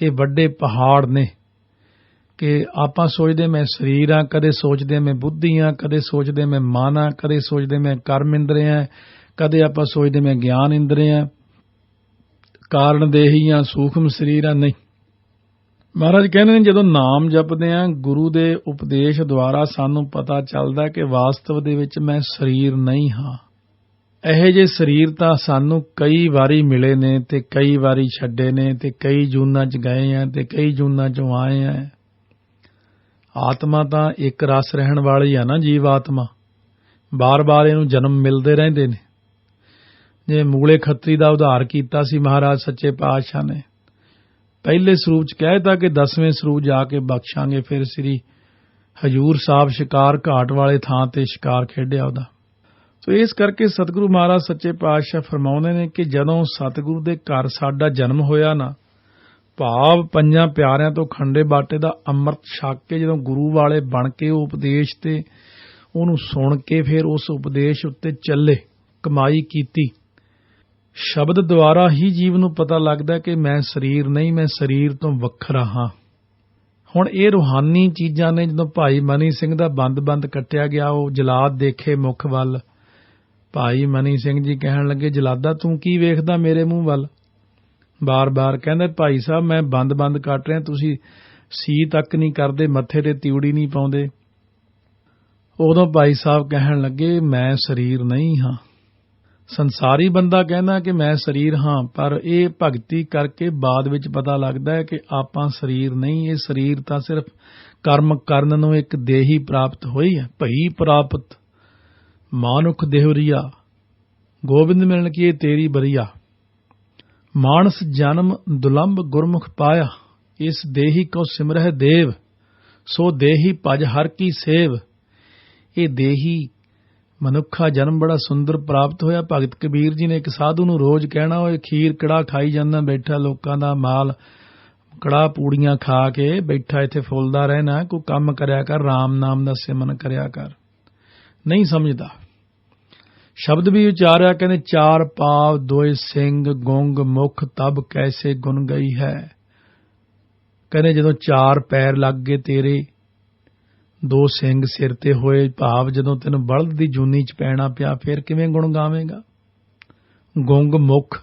ਇਹ ਵੱਡੇ ਪਹਾੜ ਨੇ ਕਿ ਆਪਾਂ ਸੋਚਦੇ ਮੈਂ ਸਰੀਰ ਹਾਂ, ਕਦੇ ਸੋਚਦੇ ਮੈਂ ਬੁੱਧੀ ਹਾਂ, ਕਦੇ ਸੋਚਦੇ ਮੈਂ ਮਨ ਹਾਂ, ਕਦੇ ਸੋਚਦੇ ਮੈਂ ਕਰਮ ਇੰਦਰੀ ਹਾਂ, ਕਦੇ ਆਪਾਂ ਸੋਚਦੇ ਮੈਂ ਗਿਆਨ ਇੰਦਰੀ ਹਾਂ, ਕਾਰਨ ਦੇਹੀ ਹਾਂ, ਸੂਖਮ ਸਰੀਰ ਹਾਂ। ਨਹੀਂ, ਮਹਾਰਾਜ ਕਹਿੰਦੇ ਨੇ ਜਦੋਂ ਨਾਮ ਜਪਦੇ ਹਾਂ ਗੁਰੂ ਦੇ ਉਪਦੇਸ਼ ਦੁਆਰਾ ਸਾਨੂੰ ਪਤਾ ਚੱਲਦਾ ਕਿ ਵਾਸਤਵ ਦੇ ਵਿੱਚ ਮੈਂ ਸਰੀਰ ਨਹੀਂ ਹਾਂ। ਇਹੋ ਜਿਹੇ ਸਰੀਰ ਤਾਂ ਸਾਨੂੰ ਕਈ ਵਾਰੀ ਮਿਲੇ ਨੇ ਤੇ ਕਈ ਵਾਰੀ ਛੱਡੇ ਨੇ ਤੇ ਕਈ ਜੂਨਾਂ 'ਚ ਗਏ ਆ ਤੇ ਕਈ ਜੂਨਾਂ 'ਚੋਂ ਆਏ ਆ। ਆਤਮਾ ਤਾਂ ਇੱਕ ਰਸ ਰਹਿਣ ਵਾਲੀ ਆ ਨਾ, ਜੀਵ ਆਤਮਾ। ਬਾਰ-ਬਾਰ ਇਹਨੂੰ ਜਨਮ ਮਿਲਦੇ ਰਹਿੰਦੇ ਨੇ। ਜੇ ਮੂਲੇ ਖੱਤਰੀ ਦਾ ਉਧਾਰ ਕੀਤਾ ਸੀ ਮਹਾਰਾਜ ਸੱਚੇ ਪਾਤਸ਼ਾਹ ਨੇ, ਪਹਿਲੇ ਸਰੂਪ 'ਚ ਕਹਿਤਾ ਕਿ 10ਵੇਂ ਸਰੂਪ ਜਾ ਕੇ ਬਖਸ਼ਾਂਗੇ। ਫਿਰ ਸ੍ਰੀ ਹਜੂਰ ਸਾਹਿਬ ਸ਼ਿਕਾਰ ਘਾਟ ਵਾਲੇ ਥਾਂ ਤੇ ਸ਼ਿਕਾਰ ਖੇਡਿਆ ਉਹਦਾ। ਸੋ ਇਸ ਕਰਕੇ ਸਤਿਗੁਰੂ ਮਹਾਰਾਜ ਸੱਚੇ ਪਾਤਸ਼ਾਹ ਫਰਮਾਉਂਦੇ ਨੇ ਕਿ ਜਦੋਂ ਸਤਿਗੁਰੂ ਦੇ ਘਰ ਸਾਡਾ ਜਨਮ ਹੋਇਆ ਨਾ, ਭਾਵ ਪੰਜਾਂ ਪਿਆਰਿਆਂ ਤੋਂ ਖੰਡੇ ਬਾਟੇ ਦਾ ਅੰਮ੍ਰਿਤ ਛਕ ਕੇ ਜਦੋਂ ਗੁਰੂ ਵਾਲੇ ਬਣ ਕੇ ਉਹ ਉਪਦੇਸ਼ ਤੇ ਉਹਨੂੰ ਸੁਣ ਕੇ ਫਿਰ ਉਸ ਉਪਦੇਸ਼ ਉੱਤੇ ਚੱਲੇ, ਕਮਾਈ ਕੀਤੀ। ਸ਼ਬਦ ਦੁਆਰਾ ਹੀ ਜੀਵ ਨੂੰ ਪਤਾ ਲੱਗਦਾ ਕਿ ਮੈਂ ਸਰੀਰ ਨਹੀਂ, ਮੈਂ ਸਰੀਰ ਤੋਂ ਵੱਖਰਾ ਹਾਂ। ਹੁਣ ਇਹ ਰੂਹਾਨੀ ਚੀਜ਼ਾਂ ਨੇ। ਜਦੋਂ ਭਾਈ ਮਨੀ ਸਿੰਘ ਦਾ ਬੰਦ ਕੱਟਿਆ ਗਿਆ, ਉਹ ਜਲਾਦ ਦੇਖੇ ਮੁਖ ਵੱਲ। ਭਾਈ ਮਨੀ ਸਿੰਘ ਜੀ ਕਹਿਣ ਲੱਗੇ, ਜਲਾਦਾ ਤੂੰ ਕੀ ਵੇਖਦਾ ਮੇਰੇ ਮੂੰਹ ਵੱਲ? ਬਾਰ-ਬਾਰ ਕਹਿੰਦਾ, ਭਾਈ ਸਾਹਿਬ ਮੈਂ ਬੰਦ ਕੱਟ ਰਿਹਾ, ਤੁਸੀਂ ਸੀ ਤੱਕ ਨਹੀਂ ਕਰਦੇ, ਮੱਥੇ ਤੇ ਤਿਉੜੀ ਨਹੀਂ ਪਾਉਂਦੇ। ਉਦੋਂ ਭਾਈ ਸਾਹਿਬ ਕਹਿਣ ਲੱਗੇ, ਮੈਂ ਸਰੀਰ ਨਹੀਂ ਹਾਂ। ਸੰਸਾਰੀ ਬੰਦਾ ਕਹਿੰਦਾ ਕਿ ਮੈਂ ਸਰੀਰ ਹਾਂ, ਪਰ ਇਹ ਭਗਤੀ ਕਰਕੇ ਬਾਅਦ ਵਿੱਚ ਪਤਾ ਲੱਗਦਾ ਹੈ ਕਿ ਆਪਾਂ ਸਰੀਰ ਨਹੀਂ। ਇਹ ਸਰੀਰ ਤਾਂ ਸਿਰਫ ਕਰਮ ਕਰਨ ਨੂੰ ਇੱਕ ਦੇਹੀ ਪ੍ਰਾਪਤ ਹੋਈ ਹੈ। ਭਈ ਪ੍ਰਾਪਤ ਮਾਨੁਖ ਦੇਹੁਰੀਆ, ਗੋਬਿੰਦ ਮਿਲਣ ਕੀ ਤੇਰੀ ਬਰੀਆ। ਮਾਨਸ ਜਨਮ ਦੁਲੰਭ ਗੁਰਮੁਖ ਪਾਇਆ, ਇਸ ਦੇਹੀ ਕੋ ਸਿਮਰਹਿ ਦੇਵ, ਸੋ ਦੇਹੀ ਭਜ ਹਰ ਕੀ ਸੇਵ। ਇਹ ਦੇਹੀ ਮਨੁੱਖਾ ਜਨਮ ਬੜਾ ਸੁੰਦਰ ਪ੍ਰਾਪਤ ਹੋਇਆ। ਭਗਤ ਕਬੀਰ ਜੀ ਨੇ ਇੱਕ ਸਾਧੂ ਨੂੰ ਰੋਜ਼ ਕਹਿਣਾ, ਉਹ ਖੀਰ ਕੜਾਹ ਖਾਈ ਜਾਂਦਾ ਬੈਠਾ, ਲੋਕਾਂ ਦਾ ਮਾਲ ਕੜਾਹ ਪੂੜੀਆਂ ਖਾ ਕੇ ਬੈਠਾ ਇੱਥੇ ਫੁੱਲਦਾ ਰਹਿਣਾ, ਕੋਈ ਕੰਮ ਕਰਿਆ ਕਰ, ਰਾਮ ਨਾਮ ਦਾ ਸਿਮਰਨ ਕਰਿਆ ਕਰ। ਨਹੀਂ ਸਮਝਦਾ। ਸ਼ਬਦ ਵੀ ਉਚਾਰਿਆ, ਕਹਿੰਦੇ ਚਾਰ ਪਾਵ ਦੋਏ ਸਿੰਘ ਗੁੰਗ ਮੁਖ ਤਬ ਕੈਸੇ ਗੁਣ ਗਈ ਹੈ। ਕਹਿੰਦੇ ਜਦੋਂ ਚਾਰ ਪੈਰ ਲੱਗ ਗਏ ਤੇਰੇ, ਦੋ ਸਿੰਘ ਸਿਰ ਤੇ ਹੋਏ, ਭਾਵ ਜਦੋਂ ਤੈਨੂੰ ਬਲਦ ਦੀ ਜੂਨੀ 'ਚ ਪੈਣਾ ਪਿਆ, ਫਿਰ ਕਿਵੇਂ ਗੁਣ ਗਾਵੇਂਗਾ। ਗੁੰਗ ਮੁਖ,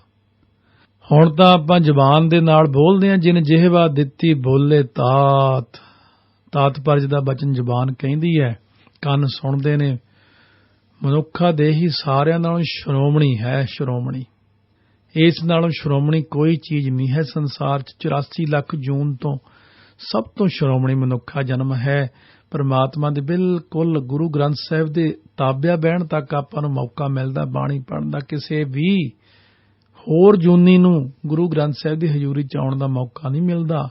ਹੁਣ ਤਾਂ ਆਪਾਂ ਜ਼ਬਾਨ ਦੇ ਨਾਲ ਬੋਲਦੇ ਹਾਂ, ਜਿਨ ਜਿਹਵਾ ਦਿੱਤੀ ਬੋਲੇ ਤਾਤ। ਤਾਤਪਰਜ ਦਾ ਬਚਨ ਜ਼ਬਾਨ ਕਹਿੰਦੀ ਹੈ, ਕੰਨ ਸੁਣਦੇ ਨੇ। ਮਨੁੱਖਾ ਦੇਹੀ ਸਾਰਿਆਂ ਨਾਲੋਂ ਸ਼੍ਰੋਮਣੀ ਹੈ, ਸ਼੍ਰੋਮਣੀ। ਇਸ ਨਾਲੋਂ ਸ਼੍ਰੋਮਣੀ ਕੋਈ ਚੀਜ਼ ਨਹੀਂ ਹੈ ਸੰਸਾਰ 'ਚ। 84 ਲੱਖ ਜੂਨ ਤੋਂ ਸਭ ਤੋਂ ਸ਼੍ਰੋਮਣੀ ਮਨੁੱਖਾ ਜਨਮ ਹੈ। ਪਰਮਾਤਮਾ ਦੇ ਬਿਲਕੁਲ ਗੁਰੂ ਗ੍ਰੰਥ ਸਾਹਿਬ ਦੇ ਤਾਬਿਆ ਬਹਿਣ ਤੱਕ ਆਪਾਂ ਨੂੰ ਮੌਕਾ ਮਿਲਦਾ ਬਾਣੀ ਪੜ੍ਹਨ ਦਾ। ਕਿਸੇ ਵੀ ਹੋਰ ਜੂਨੀ ਨੂੰ ਗੁਰੂ ਗ੍ਰੰਥ ਸਾਹਿਬ ਦੀ ਹਜ਼ੂਰੀ 'ਚ ਆਉਣ ਦਾ ਮੌਕਾ ਨਹੀਂ ਮਿਲਦਾ।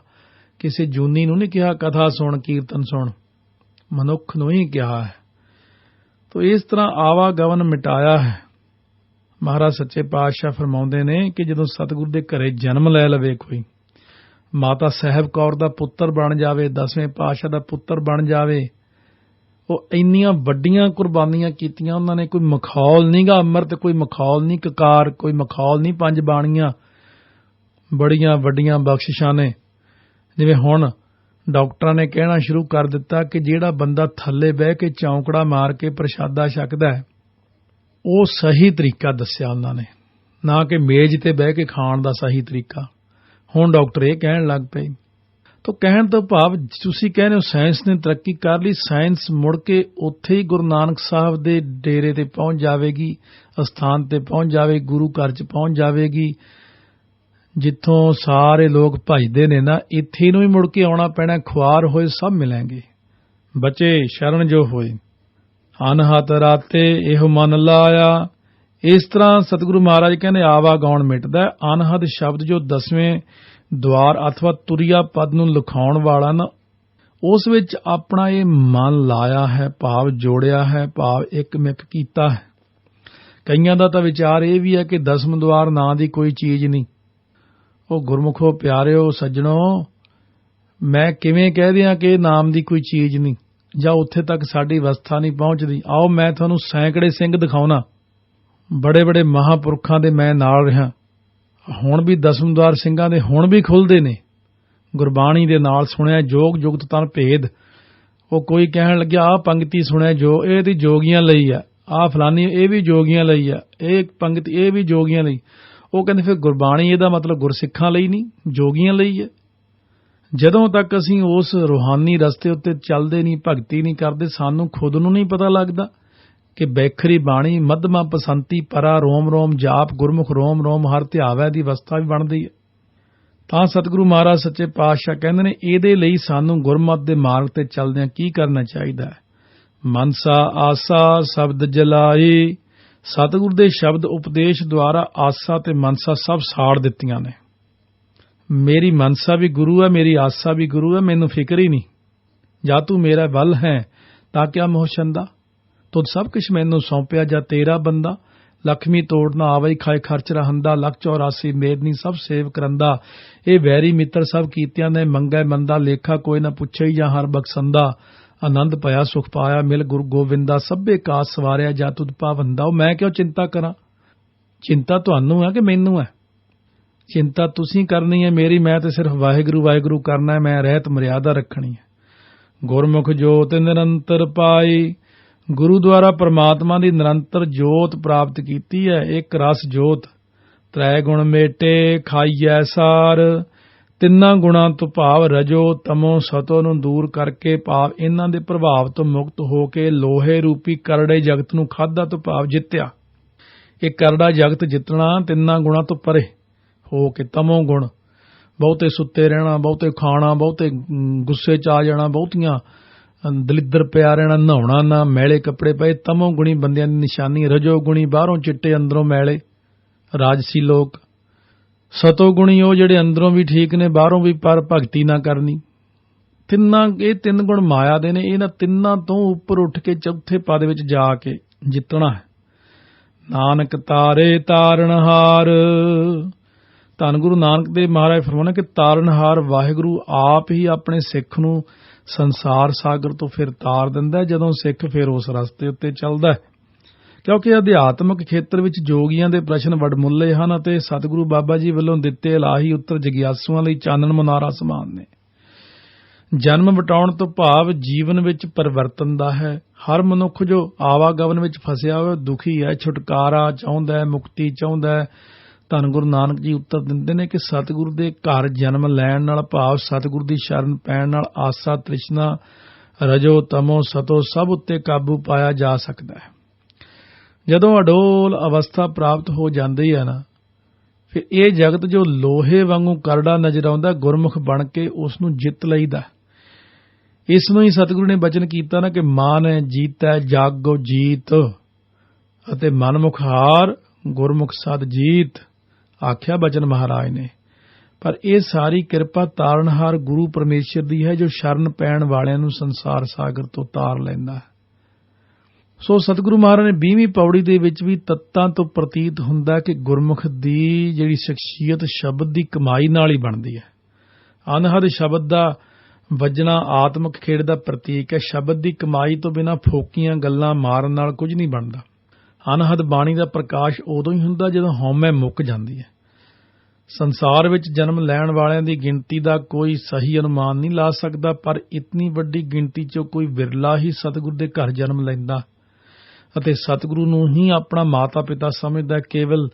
ਕਿਸੇ ਜੂਨੀ ਨੂੰ ਨਹੀਂ ਕਿਹਾ ਕਥਾ ਸੁਣ, ਕੀਰਤਨ ਸੁਣ, ਮਨੁੱਖ ਨੂੰ ਹੀ ਕਿਹਾ ਹੈ। ਤੋ ਇਸ ਤਰ੍ਹਾਂ ਆਵਾਗਮਨ ਮਿਟਾਇਆ ਹੈ। ਮਹਾਰਾਜ ਸੱਚੇ ਪਾਤਸ਼ਾਹ ਫਰਮਾਉਂਦੇ ਨੇ ਕਿ ਜਦੋਂ ਸਤਿਗੁਰੂ ਦੇ ਘਰੇ ਜਨਮ ਲੈ ਲਵੇ ਕੋਈ, ਮਾਤਾ ਸਾਹਿਬ ਕੌਰ ਦਾ ਪੁੱਤਰ ਬਣ ਜਾਵੇ, 10ਵੇਂ ਪਾਤਸ਼ਾਹ ਦਾ ਪੁੱਤਰ ਬਣ ਜਾਵੇ, ਉਹ ਇੰਨੀਆਂ ਵੱਡੀਆਂ ਕੁਰਬਾਨੀਆਂ ਕੀਤੀਆਂ ਉਹਨਾਂ ਨੇ। ਕੋਈ ਮਖੌਲ ਨਹੀਂ ਗਾ ਅੰਮ੍ਰਿਤ, ਕੋਈ ਮਖੌਲ ਨਹੀਂ ਕਕਾਰ, ਕੋਈ ਮਖੌਲ ਨਹੀਂ ਪੰਜ ਬਾਣੀਆਂ। ਬੜੀਆਂ ਵੱਡੀਆਂ ਬਖਸ਼ਿਸ਼ਾਂ ਨੇ। ਜਿਵੇਂ ਹੁਣ ਡਾਕਟਰਾਂ ਨੇ ਕਹਿਣਾ ਸ਼ੁਰੂ ਕਰ ਦਿੱਤਾ ਕਿ ਜਿਹੜਾ ਬੰਦਾ ਥੱਲੇ ਬਹਿ ਕੇ ਚੌਂਕੜਾ ਮਾਰ ਕੇ ਪ੍ਰਸ਼ਾਦਾ ਛਕਦਾ ਹੈ, ਉਹ ਸਹੀ ਤਰੀਕਾ ਦੱਸਿਆ ਉਹਨਾਂ ਨੇ, ਨਾ ਕਿ ਮੇਜ਼ ਤੇ ਬਹਿ ਕੇ ਖਾਣ ਦਾ ਸਹੀ ਤਰੀਕਾ। ਹੁਣ ਡਾਕਟਰ ਇਹ ਕਹਿਣ ਲੱਗ ਪਏ। ਤਾਂ ਕਹਿਣ ਤੋਂ ਭਾਵ ਤੁਸੀਂ ਕਹਿੰਦੇ ਹੋ ਸਾਇੰਸ ਨੇ ਤਰੱਕੀ ਕਰ ਲਈ, ਸਾਇੰਸ ਮੁੜ ਕੇ ਉੱਥੇ ਹੀ ਗੁਰੂ ਨਾਨਕ ਸਾਹਿਬ ਦੇ ਡੇਰੇ ਤੇ ਪਹੁੰਚ ਜਾਵੇਗੀ, ਅਸਥਾਨ ਤੇ ਪਹੁੰਚ ਜਾਵੇਗੀ, ਗੁਰੂ ਘਰ 'ਚ ਪਹੁੰਚ ਜਾਵੇਗੀ। ਜਿੱਥੋਂ ਸਾਰੇ ਲੋਕ ਭਜਦੇ ਨੇ ਨਾ, ਇੱਥੇ ਨੂੰ ਹੀ ਮੁੜ ਕੇ ਆਉਣਾ ਪੈਣਾ। ਖੁਆਰ ਹੋਏ ਸਭ ਮਿਲਣਗੇ, ਬਚੇ ਸ਼ਰਨ ਜੋ ਹੋਏ। ਅਨਹਤ ਰਾਤੇ ਇਹੋ ਮਨ ਲਾਇਆ। ਇਸ ਤਰ੍ਹਾਂ ਸਤਿਗੁਰੂ ਮਹਾਰਾਜ ਕਹਿੰਦੇ ਆਵਾਗਾਉਣ ਮਿਟਦਾ। ਅਨਹਦ ਸ਼ਬਦ ਜੋ 10ਵੇਂ ਦੁਆਰ ਅਥਵਾ ਤੁਰਿਆ ਪਦ ਨੂੰ ਲਿਖਾਉਣ ਵਾਲਾ ਨਾ, ਉਸ ਵਿੱਚ ਆਪਣਾ ਇਹ ਮਨ ਲਾਇਆ ਹੈ, ਭਾਵ ਜੋੜਿਆ ਹੈ, ਭਾਵ ਇੱਕ ਮਿਕ ਕੀਤਾ ਹੈ। ਕਈਆਂ ਦਾ ਤਾਂ ਵਿਚਾਰ ਇਹ ਵੀ ਹੈ ਕਿ 10ਵੇਂ ਦੁਆਰ ਨਾਂ ਦੀ ਕੋਈ ਚੀਜ਼ ਨਹੀਂ। ਉਹ ਗੁਰਮੁਖੋ ਪਿਆਰਿਓ ਸੱਜਣੋ, ਮੈਂ ਕਿਵੇਂ ਕਹਿ ਦਿਆਂ ਕਿ ਇਹ ਨਾਮ ਦੀ ਕੋਈ ਚੀਜ਼ ਨਹੀਂ, ਜਾਂ ਉੱਥੇ ਤੱਕ ਸਾਡੀ ਅਵਸਥਾ ਨਹੀਂ ਪਹੁੰਚਦੀ। ਆਓ ਮੈਂ ਤੁਹਾਨੂੰ ਸੈਂਕੜੇ ਸਿੰਘ ਦਿਖਾਉਣਾ, ਬੜੇ ਬੜੇ ਮਹਾਂਪੁਰਖਾਂ ਦੇ ਮੈਂ ਨਾਲ ਰਿਹਾ। ਹੁਣ ਵੀ 10ਵੇਂ ਦੁਆਰ ਸਿੰਘਾਂ ਦੇ ਹੁਣ ਵੀ ਖੁੱਲ੍ਹਦੇ ਨੇ। ਗੁਰਬਾਣੀ ਦੇ ਨਾਲ ਸੁਣਿਆ ਜੋਗ ਜੁਗਤ ਤਨ ਭੇਦ। ਉਹ ਕੋਈ ਕਹਿਣ ਲੱਗਿਆ ਆਹ ਪੰਕਤੀ ਸੁਣਿਆ ਜੋ ਇਹ ਦੀ ਜੋਗੀਆਂ ਲਈ ਆ, ਆਹ ਫਲਾਨੀ ਇਹ ਵੀ ਜੋਗੀਆਂ ਲਈ ਆ, ਇਹ ਪੰਕਤੀ ਇਹ ਵੀ ਜੋਗੀਆਂ ਲਈ। ਉਹ ਕਹਿੰਦੇ ਫਿਰ ਗੁਰਬਾਣੀ ਇਹਦਾ ਮਤਲਬ ਗੁਰਸਿੱਖਾਂ ਲਈ ਨਹੀਂ, ਜੋਗੀਆਂ ਲਈ ਹੈ। ਜਦੋਂ ਤੱਕ ਅਸੀਂ ਉਸ ਰੂਹਾਨੀ ਰਸਤੇ ਉੱਤੇ ਚੱਲਦੇ ਨਹੀਂ, ਭਗਤੀ ਨਹੀਂ ਕਰਦੇ, ਸਾਨੂੰ ਖੁਦ ਨੂੰ ਨਹੀਂ ਪਤਾ ਲੱਗਦਾ ਕਿ ਬੈਖਰੀ ਬਾਣੀ ਮੱਧਮਾ ਪਸੰਤੀ ਪਰਾ ਰੋਮ ਰੋਮ ਜਾਪ ਗੁਰਮੁਖ ਰੋਮ ਰੋਮ ਹਰ ਧਿਆਵੈ ਦੀ ਅਵਸਥਾ ਵੀ ਬਣਦੀ ਹੈ। ਤਾਂ ਸਤਿਗੁਰੂ ਮਹਾਰਾਜ ਸੱਚੇ ਪਾਤਸ਼ਾਹ ਕਹਿੰਦੇ ਨੇ ਇਹਦੇ ਲਈ ਸਾਨੂੰ ਗੁਰਮਤਿ ਦੇ ਮਾਰਗ ਤੇ ਚੱਲਦਿਆਂ ਕੀ ਕਰਨਾ ਚਾਹੀਦਾ ਹੈ। ਮਨਸਾ ਆਸਾ ਸ਼ਬਦ ਜਲਾਈ। ਸਤਿਗੁਰ ਦੇ ਸ਼ਬਦ ਉਪਦੇਸ਼ ਦੁਆਰਾ ਆਸਾ ਤੇ ਮਨਸਾ ਸਭ ਸਾੜ ਦਿੱਤੀਆਂ ਨੇ। ਮੇਰੀ ਮਨਸਾ ਵੀ ਗੁਰੂ ਹੈ, ਮੇਰੀ ਆਸਾ ਵੀ ਗੁਰੂ ਹੈ, ਮੈਨੂੰ ਫਿਕਰ ਹੀ ਨਹੀਂ। ਜਾਂ ਤੂੰ ਮੇਰਾ ਵੱਲ ਹੈ ਤਾਂ ਕਿਆ ਮੋਹ ਛੰਦਾ, ਤੁਧ ਸਭ ਕੁਛ ਮੈਨੂੰ ਸੌਂਪਿਆ। ਜਾਂ ਤੇਰਾ ਬੰਦਾ ਲਖਮੀ ਤੋੜ ਨਾ ਆਵਈ ਖਾਏ ਖਰਚ ਰਹੰਦਾ। ਲੱਖ 84 ਮੇਦਨੀ ਸਭ ਸੇਵ ਕਰੰਦਾ। ਇਹ ਵੈਰੀ ਮਿੱਤਰ ਸਭ ਕੀਤਿਆਂ ਨੇ ਮੰਗੈ ਮੰਦਾ। ਲੇਖਾ ਕੋਈ ਨਾ ਪੁੱਛਈ ਜਾਂ ਹਰ ਬਖਸ਼ੰਦਾ। ਆਨੰਦ ਭਇਆ ਸੁਖ ਪਾਇਆ ਮਿਲ ਗੁਰੂ ਗੋਵਿੰਦਾ। ਸਭੇ ਕਾਸ ਸਵਾਰਿਆ ਜਾ ਤੁਧ ਪਾਵੰਦਾ। ਉਹ ਮੈਂ ਕਿਉਂ ਚਿੰਤਾ ਕਰਾਂ? ਚਿੰਤਾ ਤੁਹਾਨੂੰ ਹੈ ਕਿ ਮੈਨੂੰ ਹੈ? ਚਿੰਤਾ ਤੁਸੀਂ ਕਰਨੀ ਹੈ ਮੇਰੀ, ਮੈਂ ਤੇ ਸਿਰਫ ਵਾਹਿਗੁਰੂ ਵਾਹਿਗੁਰੂ ਕਰਨਾ ਹੈ, ਮੈਂ ਰਹਿਤ ਮਰਿਆਦਾ ਰੱਖਣੀ ਹੈ। ਗੁਰਮੁਖ ਜੋਤ ਨਿਰੰਤਰ ਪਾਈ। ਗੁਰੂ ਦੁਆਰਾ ਪਰਮਾਤਮਾ ਦੀ ਨਿਰੰਤਰ ਜੋਤ ਪ੍ਰਾਪਤ ਕੀਤੀ ਹੈ। ਇੱਕ ਰਸ ਜੋਤ। ਤ੍ਰੈ ਗੁਣ ਮੇਟੇ ਖਾਈਐ ਸਾਰ। ਤਿੰਨਾਂ ਗੁਣਾਂ ਤੋਂ ਭਾਵ ਰਜੋ ਤਮੋ ਸਤੋ ਨੂੰ ਦੂਰ ਕਰਕੇ, ਭਾਵ ਇਹਨਾਂ ਦੇ ਪ੍ਰਭਾਵ ਤੋਂ ਮੁਕਤ ਹੋ ਕੇ ਲੋਹੇ ਰੂਪੀ ਕਰੜੇ ਜਗਤ ਨੂੰ ਖਾਧਾ ਤੋਂ ਭਾਵ ਜਿੱਤਿਆ। ਇਹ ਕਰੜਾ ਜਗਤ ਜਿੱਤਣਾ ਤਿੰਨਾਂ ਗੁਣਾਂ ਤੋਂ ਪਰੇ ਹੋ ਕੇ। ਤਮੋ ਗੁਣ ਬਹੁਤੇ ਸੁੱਤੇ ਰਹਿਣਾ, ਬਹੁਤੇ ਖਾਣਾ, ਬਹੁਤੇ ਗੁੱਸੇ ਚ ਆ ਜਾਣਾ, ਬਹੁਤੀਆਂ ਦਲਿੱਦਰ ਪਿਆ ਰਹਿਣਾ, ਨਹਾਉਣਾ ਨਾ, ਮੈਲੇ ਕੱਪੜੇ ਪਏ। ਤਮੋ ਗੁਣੀ ਬੰਦਿਆਂ ਦੀ ਨਿਸ਼ਾਨੀ। ਰਜੋ ਗੁਣੀ ਬਾਹਰੋਂ ਚਿੱਟੇ ਅੰਦਰੋਂ ਮੈਲੇ ਰਾਜਸੀ ਲੋਕ। ਸਤੋ ਗੁਣੀ ਉਹ ਜਿਹੜੇ ਅੰਦਰੋਂ ਵੀ ਠੀਕ ਨੇ ਬਾਹਰੋਂ ਵੀ ਪਰ ਭਗਤੀ ਨਾ ਕਰਨੀ। ਇਹ ਤਿੰਨ ਗੁਣ ਮਾਇਆ ਦੇ ਨੇ। ਇਹਨਾਂ ਤਿੰਨਾਂ ਤੋਂ ਉੱਪਰ ਉੱਠ ਕੇ ਚੌਥੇ ਪਦ ਵਿੱਚ ਜਾ ਕੇ ਜਿੱਤਣਾ ਹੈ। ਨਾਨਕ ਤਾਰੇ ਤਾਰਨਹਾਰ। ਧੰਨ ਗੁਰੂ ਨਾਨਕ ਦੇਵ ਮਹਾਰਾਜ ਫਰਮਾਉਂਦੇ ਕਿ ਤਾਰਨਹਾਰ ਵਾਹਿਗੁਰੂ ਆਪ ਹੀ ਆਪਣੇ ਸਿੱਖ ਨੂੰ ਸੰਸਾਰ ਸਾਗਰ ਤੋਂ ਫਿਰ ਤਾਰ ਦਿੰਦਾ ਹੈ, ਜਦੋਂ ਸਿੱਖ ਫਿਰ ਉਸ ਰਸਤੇ ਉੱਤੇ ਚੱਲਦਾ ਹੈ। ਕਿਉਂਕਿ ਅਧਿਆਤਮਿਕ ਖੇਤਰ ਵਿੱਚ ਜੋਗੀਆਂ ਦੇ ਪ੍ਰਸ਼ਨ ਵਡਮੁੱਲੇ ਹਨ ਅਤੇ ਸਤਿਗੁਰੂ ਬਾਬਾ ਜੀ ਵੱਲੋਂ ਦਿੱਤੇ ਇਲਾਹੀ ਉੱਤਰ ਜਗਿਆਸੂਆਂ ਲਈ ਚਾਨਣ ਮੁਨਾਰਾ ਸਮਾਨ ਨੇ। ਜਨਮ ਵਟਾਉਣ ਤੋਂ ਭਾਵ ਜੀਵਨ ਵਿੱਚ ਪਰਿਵਰਤਨ ਦਾ ਹੈ। ਹਰ ਮਨੁੱਖ ਜੋ ਆਵਾਗਮਨ ਵਿੱਚ ਫਸਿਆ ਹੋਇਆ ਦੁਖੀ ਹੈ, ਛੁਟਕਾਰਾ ਚਾਹੁੰਦਾ ਹੈ, ਮੁਕਤੀ ਚਾਹੁੰਦਾ ਹੈ। ਧੰਨ ਗੁਰੂ ਨਾਨਕ ਜੀ ਉੱਤਰ ਦਿੰਦੇ ਨੇ ਕਿ ਸਤਿਗੁਰੂ ਦੇ ਘਰ ਜਨਮ ਲੈਣ ਨਾਲ ਭਾਵ ਸਤਿਗੁਰੂ ਦੀ ਸ਼ਰਨ ਪੈਣ ਨਾਲ ਆਸਾ ਤ੍ਰਿਸ਼ਨਾ ਰਜੋ ਤਮੋ ਸਤੋ ਸਭ ਉੱਤੇ ਕਾਬੂ ਪਾਇਆ ਜਾ ਸਕਦਾ ਹੈ। ਜਦੋਂ ਅਡੋਲ ਅਵਸਥਾ ਪ੍ਰਾਪਤ ਹੋ ਜਾਂਦੀ ਹੈ ਨਾ, ਫਿਰ ਇਹ ਜਗਤ ਜੋ ਲੋਹੇ ਵਾਂਗੂ ਕਰੜਾ ਨਜ਼ਰ ਆਉਂਦਾ, ਗੁਰਮੁਖ ਬਣ ਕੇ ਉਸ ਨੂੰ ਜਿੱਤ ਲਈਦਾ। ਇਸ ਨੂੰ ਹੀ ਸਤਿਗੁਰੂ ਨੇ ਬਚਨ ਕੀਤਾ ਨਾ ਕਿ ਮਾਨ ਜੀਤੈ ਜਾਗੋ ਜੀਤ ਅਤੇ ਮਨਮੁਖ ਹਾਰ ਗੁਰਮੁਖ ਸਦ ਜੀਤ ਆਖਿਆ ਬਚਨ ਮਹਾਰਾਜ ਨੇ। ਪਰ ਇਹ ਸਾਰੀ ਕਿਰਪਾ ਤਾਰਨਹਾਰ ਗੁਰੂ ਪਰਮੇਸ਼ਰ ਦੀ ਹੈ ਜੋ ਸ਼ਰਨ ਪੈਣ ਵਾਲਿਆਂ ਨੂੰ ਸੰਸਾਰ ਸਾਗਰ ਤੋਂ ਤਾਰ ਲੈਂਦਾ ਹੈ। ਸੋ ਸਤਿਗੁਰੂ ਮਹਾਰਾਜ ਨੇ 20ਵੀਂ ਪੌੜੀ ਦੇ ਵਿੱਚ ਵੀ ਤੱਤਾਂ ਤੋਂ ਪ੍ਰਤੀਤ ਹੁੰਦਾ ਕਿ ਗੁਰਮੁਖ ਦੀ ਜਿਹੜੀ ਸ਼ਖਸੀਅਤ ਸ਼ਬਦ ਦੀ ਕਮਾਈ ਨਾਲ ਹੀ ਬਣਦੀ ਹੈ। ਅਨਹਦ ਸ਼ਬਦ ਦਾ ਵੱਜਣਾ ਆਤਮਿਕ ਖੇਡ ਦਾ ਪ੍ਰਤੀਕ ਹੈ। ਸ਼ਬਦ ਦੀ ਕਮਾਈ ਤੋਂ ਬਿਨਾਂ ਫੋਕੀਆਂ ਗੱਲਾਂ ਮਾਰਨ ਨਾਲ ਕੁਝ ਨਹੀਂ ਬਣਦਾ। ਅਨਹਦ ਬਾਣੀ ਦਾ ਪ੍ਰਕਾਸ਼ ਉਦੋਂ ਹੀ ਹੁੰਦਾ ਜਦੋਂ ਹਉਮੈ ਮੁੱਕ ਜਾਂਦੀ ਹੈ। ਸੰਸਾਰ ਵਿੱਚ ਜਨਮ ਲੈਣ ਵਾਲਿਆਂ ਦੀ ਗਿਣਤੀ ਦਾ ਕੋਈ ਸਹੀ ਅਨੁਮਾਨ ਨਹੀਂ ਲਾ ਸਕਦਾ, ਪਰ ਇਤਨੀ ਵੱਡੀ ਗਿਣਤੀ 'ਚੋਂ ਕੋਈ ਵਿਰਲਾ ਹੀ ਸਤਿਗੁਰੂ ਦੇ ਘਰ ਜਨਮ ਲੈਂਦਾ ਅਤੇ ਸਤਿਗੁਰੂ ਨੂੰ ਹੀ ਆਪਣਾ ਮਾਤਾ ਪਿਤਾ ਸਮਝਦਾ। ਕੇਵਲ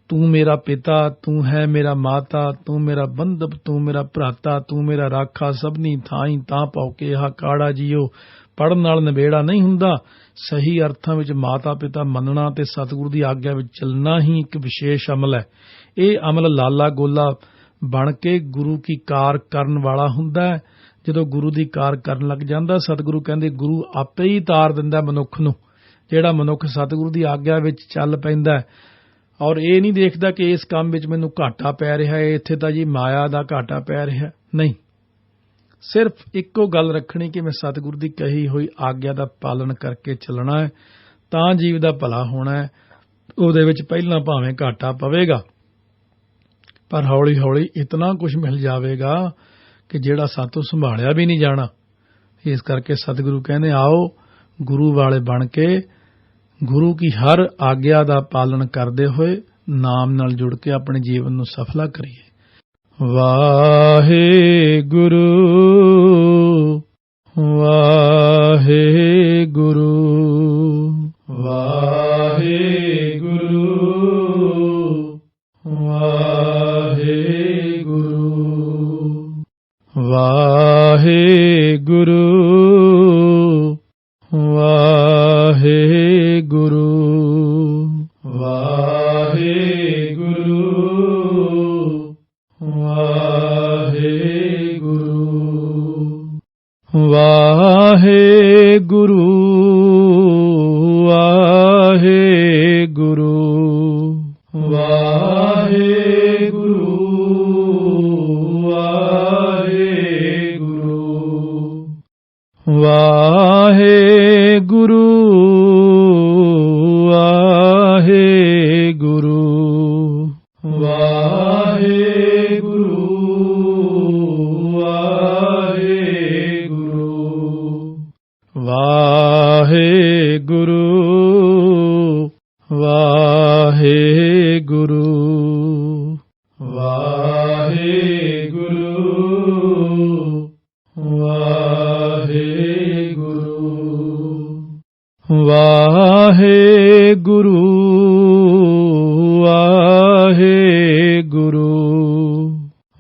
ਤੂੰ ਮੇਰਾ ਪਿਤਾ, ਤੂੰ ਹੈ ਮੇਰਾ ਮਾਤਾ, ਤੂੰ ਮੇਰਾ ਬੰਧਪ, ਤੂੰ ਮੇਰਾ ਭਰਾਤਾ, ਤੂੰ ਮੇਰਾ ਰਾਖਾ, ਸਭਨੀ ਥਾਈ ਤਾਂ ਭੌਕੇ ਹਾ ਕਾੜਾ ਜੀਓ ਪੜ੍ਹਨ ਨਾਲ ਨਿਬੇੜਾ ਨਹੀਂ ਹੁੰਦਾ। ਸਹੀ ਅਰਥਾਂ ਵਿੱਚ ਮਾਤਾ ਪਿਤਾ ਮੰਨਣਾ ਤੇ ਸਤਿਗੁਰੂ ਦੀ ਆਗਿਆ ਵਿੱਚ ਚੱਲਣਾ ਹੀ ਇੱਕ ਵਿਸ਼ੇਸ਼ ਅਮਲ ਹੈ। ਇਹ ਅਮਲ ਲਾਲਾ ਗੋਲਾ ਬਣ ਕੇ ਗੁਰੂ ਕੀ ਕਾਰ ਕਰਨ ਵਾਲਾ ਹੁੰਦਾ ਹੈ। ਜਦੋਂ ਗੁਰੂ ਦੀ ਕਾਰ ਕਰਨ ਲੱਗ ਜਾਂਦਾ, ਸਤਿਗੁਰੂ ਕਹਿੰਦੇ ਗੁਰੂ ਆਪੇ ਹੀ ਤਾਰ ਦਿੰਦਾ ਮਨੁੱਖ ਨੂੰ। ਜਿਹੜਾ ਮਨੁੱਖ ਸਤਿਗੁਰੂ ਦੀ ਆਗਿਆ ਵਿੱਚ ਚੱਲ ਪੈਂਦਾ ਔਰ ਇਹ ਨਹੀਂ ਦੇਖਦਾ ਕਿ ਇਸ ਕੰਮ ਵਿੱਚ ਮੈਨੂੰ ਘਾਟਾ ਪੈ ਰਿਹਾ ਹੈ, ਇੱਥੇ ਤਾਂ ਜੀ ਮਾਇਆ ਦਾ ਘਾਟਾ ਪੈ ਰਿਹਾ, ਨਹੀਂ। ਸਿਰਫ ਇੱਕੋ ਗੱਲ ਰੱਖਣੀ ਕਿ ਮੈਂ ਸਤਿਗੁਰੂ ਦੀ ਕਹੀ ਹੋਈ ਆਗਿਆ ਦਾ ਪਾਲਣ ਕਰਕੇ ਚੱਲਣਾ ਹੈ, ਤਾਂ ਜੀਵ ਦਾ ਭਲਾ ਹੋਣਾ ਹੈ। ਉਹਦੇ ਵਿੱਚ ਪਹਿਲਾਂ ਭਾਵੇਂ ਘਾਟਾ ਪਵੇਗਾ, ਪਰ ਹੌਲੀ ਹੌਲੀ ਇਤਨਾ ਕੁਝ ਮਿਲ ਜਾਵੇਗਾ ਕਿ ਜਿਹੜਾ ਸਾਤੋਂ ਸੰਭਾਲਿਆ ਵੀ ਨਹੀਂ ਜਾਣਾ। ਇਸ ਕਰਕੇ ਸਤਿਗੁਰੂ ਕਹਿੰਦੇ ਆਓ ਗੁਰੂ ਵਾਲੇ ਬਣ ਕੇ ਗੁਰੂ ਕੀ ਹਰ ਆਗਿਆ ਦਾ ਪਾਲਣ ਕਰਦੇ ਹੋਏ ਨਾਮ ਨਾਲ ਜੁੜ ਕੇ ਆਪਣੇ ਜੀਵਨ ਨੂੰ ਸਫਲਾ ਕਰੀਏ। ਵਾਹਿਗੁਰੂ ਵਾਹਿਗੁਰੂ ਵਾਹਿਗੁਰੂ ਵਾਹਿਗੁਰੂ ਵਾਹਿਗੁਰੂ ਵਾਹਿਗੁਰੂ ਵਾਹਿਗੁਰੂ ਵਾਹਿਗੁਰੂ ਵਾਹਿਗੁਰੂ ਵਾਹਿਗੁਰੂ ਵਾਹਿਗੁਰੂ ਵਾਹਿਗੁਰੂ ਵਾਹਿਗੁਰੂ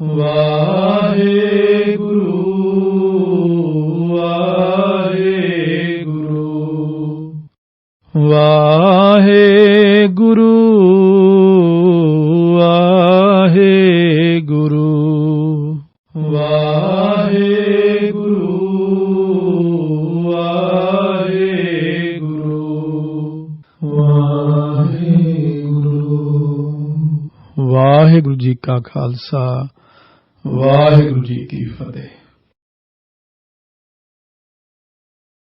ਵਾਹਿਗੁਰੂ ਵਾਹਿਗੁਰੂ ਵਾਹਿਗੁਰੂ ਵਾਹਿਗੁਰੂ ਵਾਹਿਗੁਰੂ ਵਾਹਿਗੁਰੂ ਜੀ ਕਾ ਖਾਲਸਾ ਵਾਹਿਗੁਰੂ ਜੀ ਕੀ ਫਤਿਹ।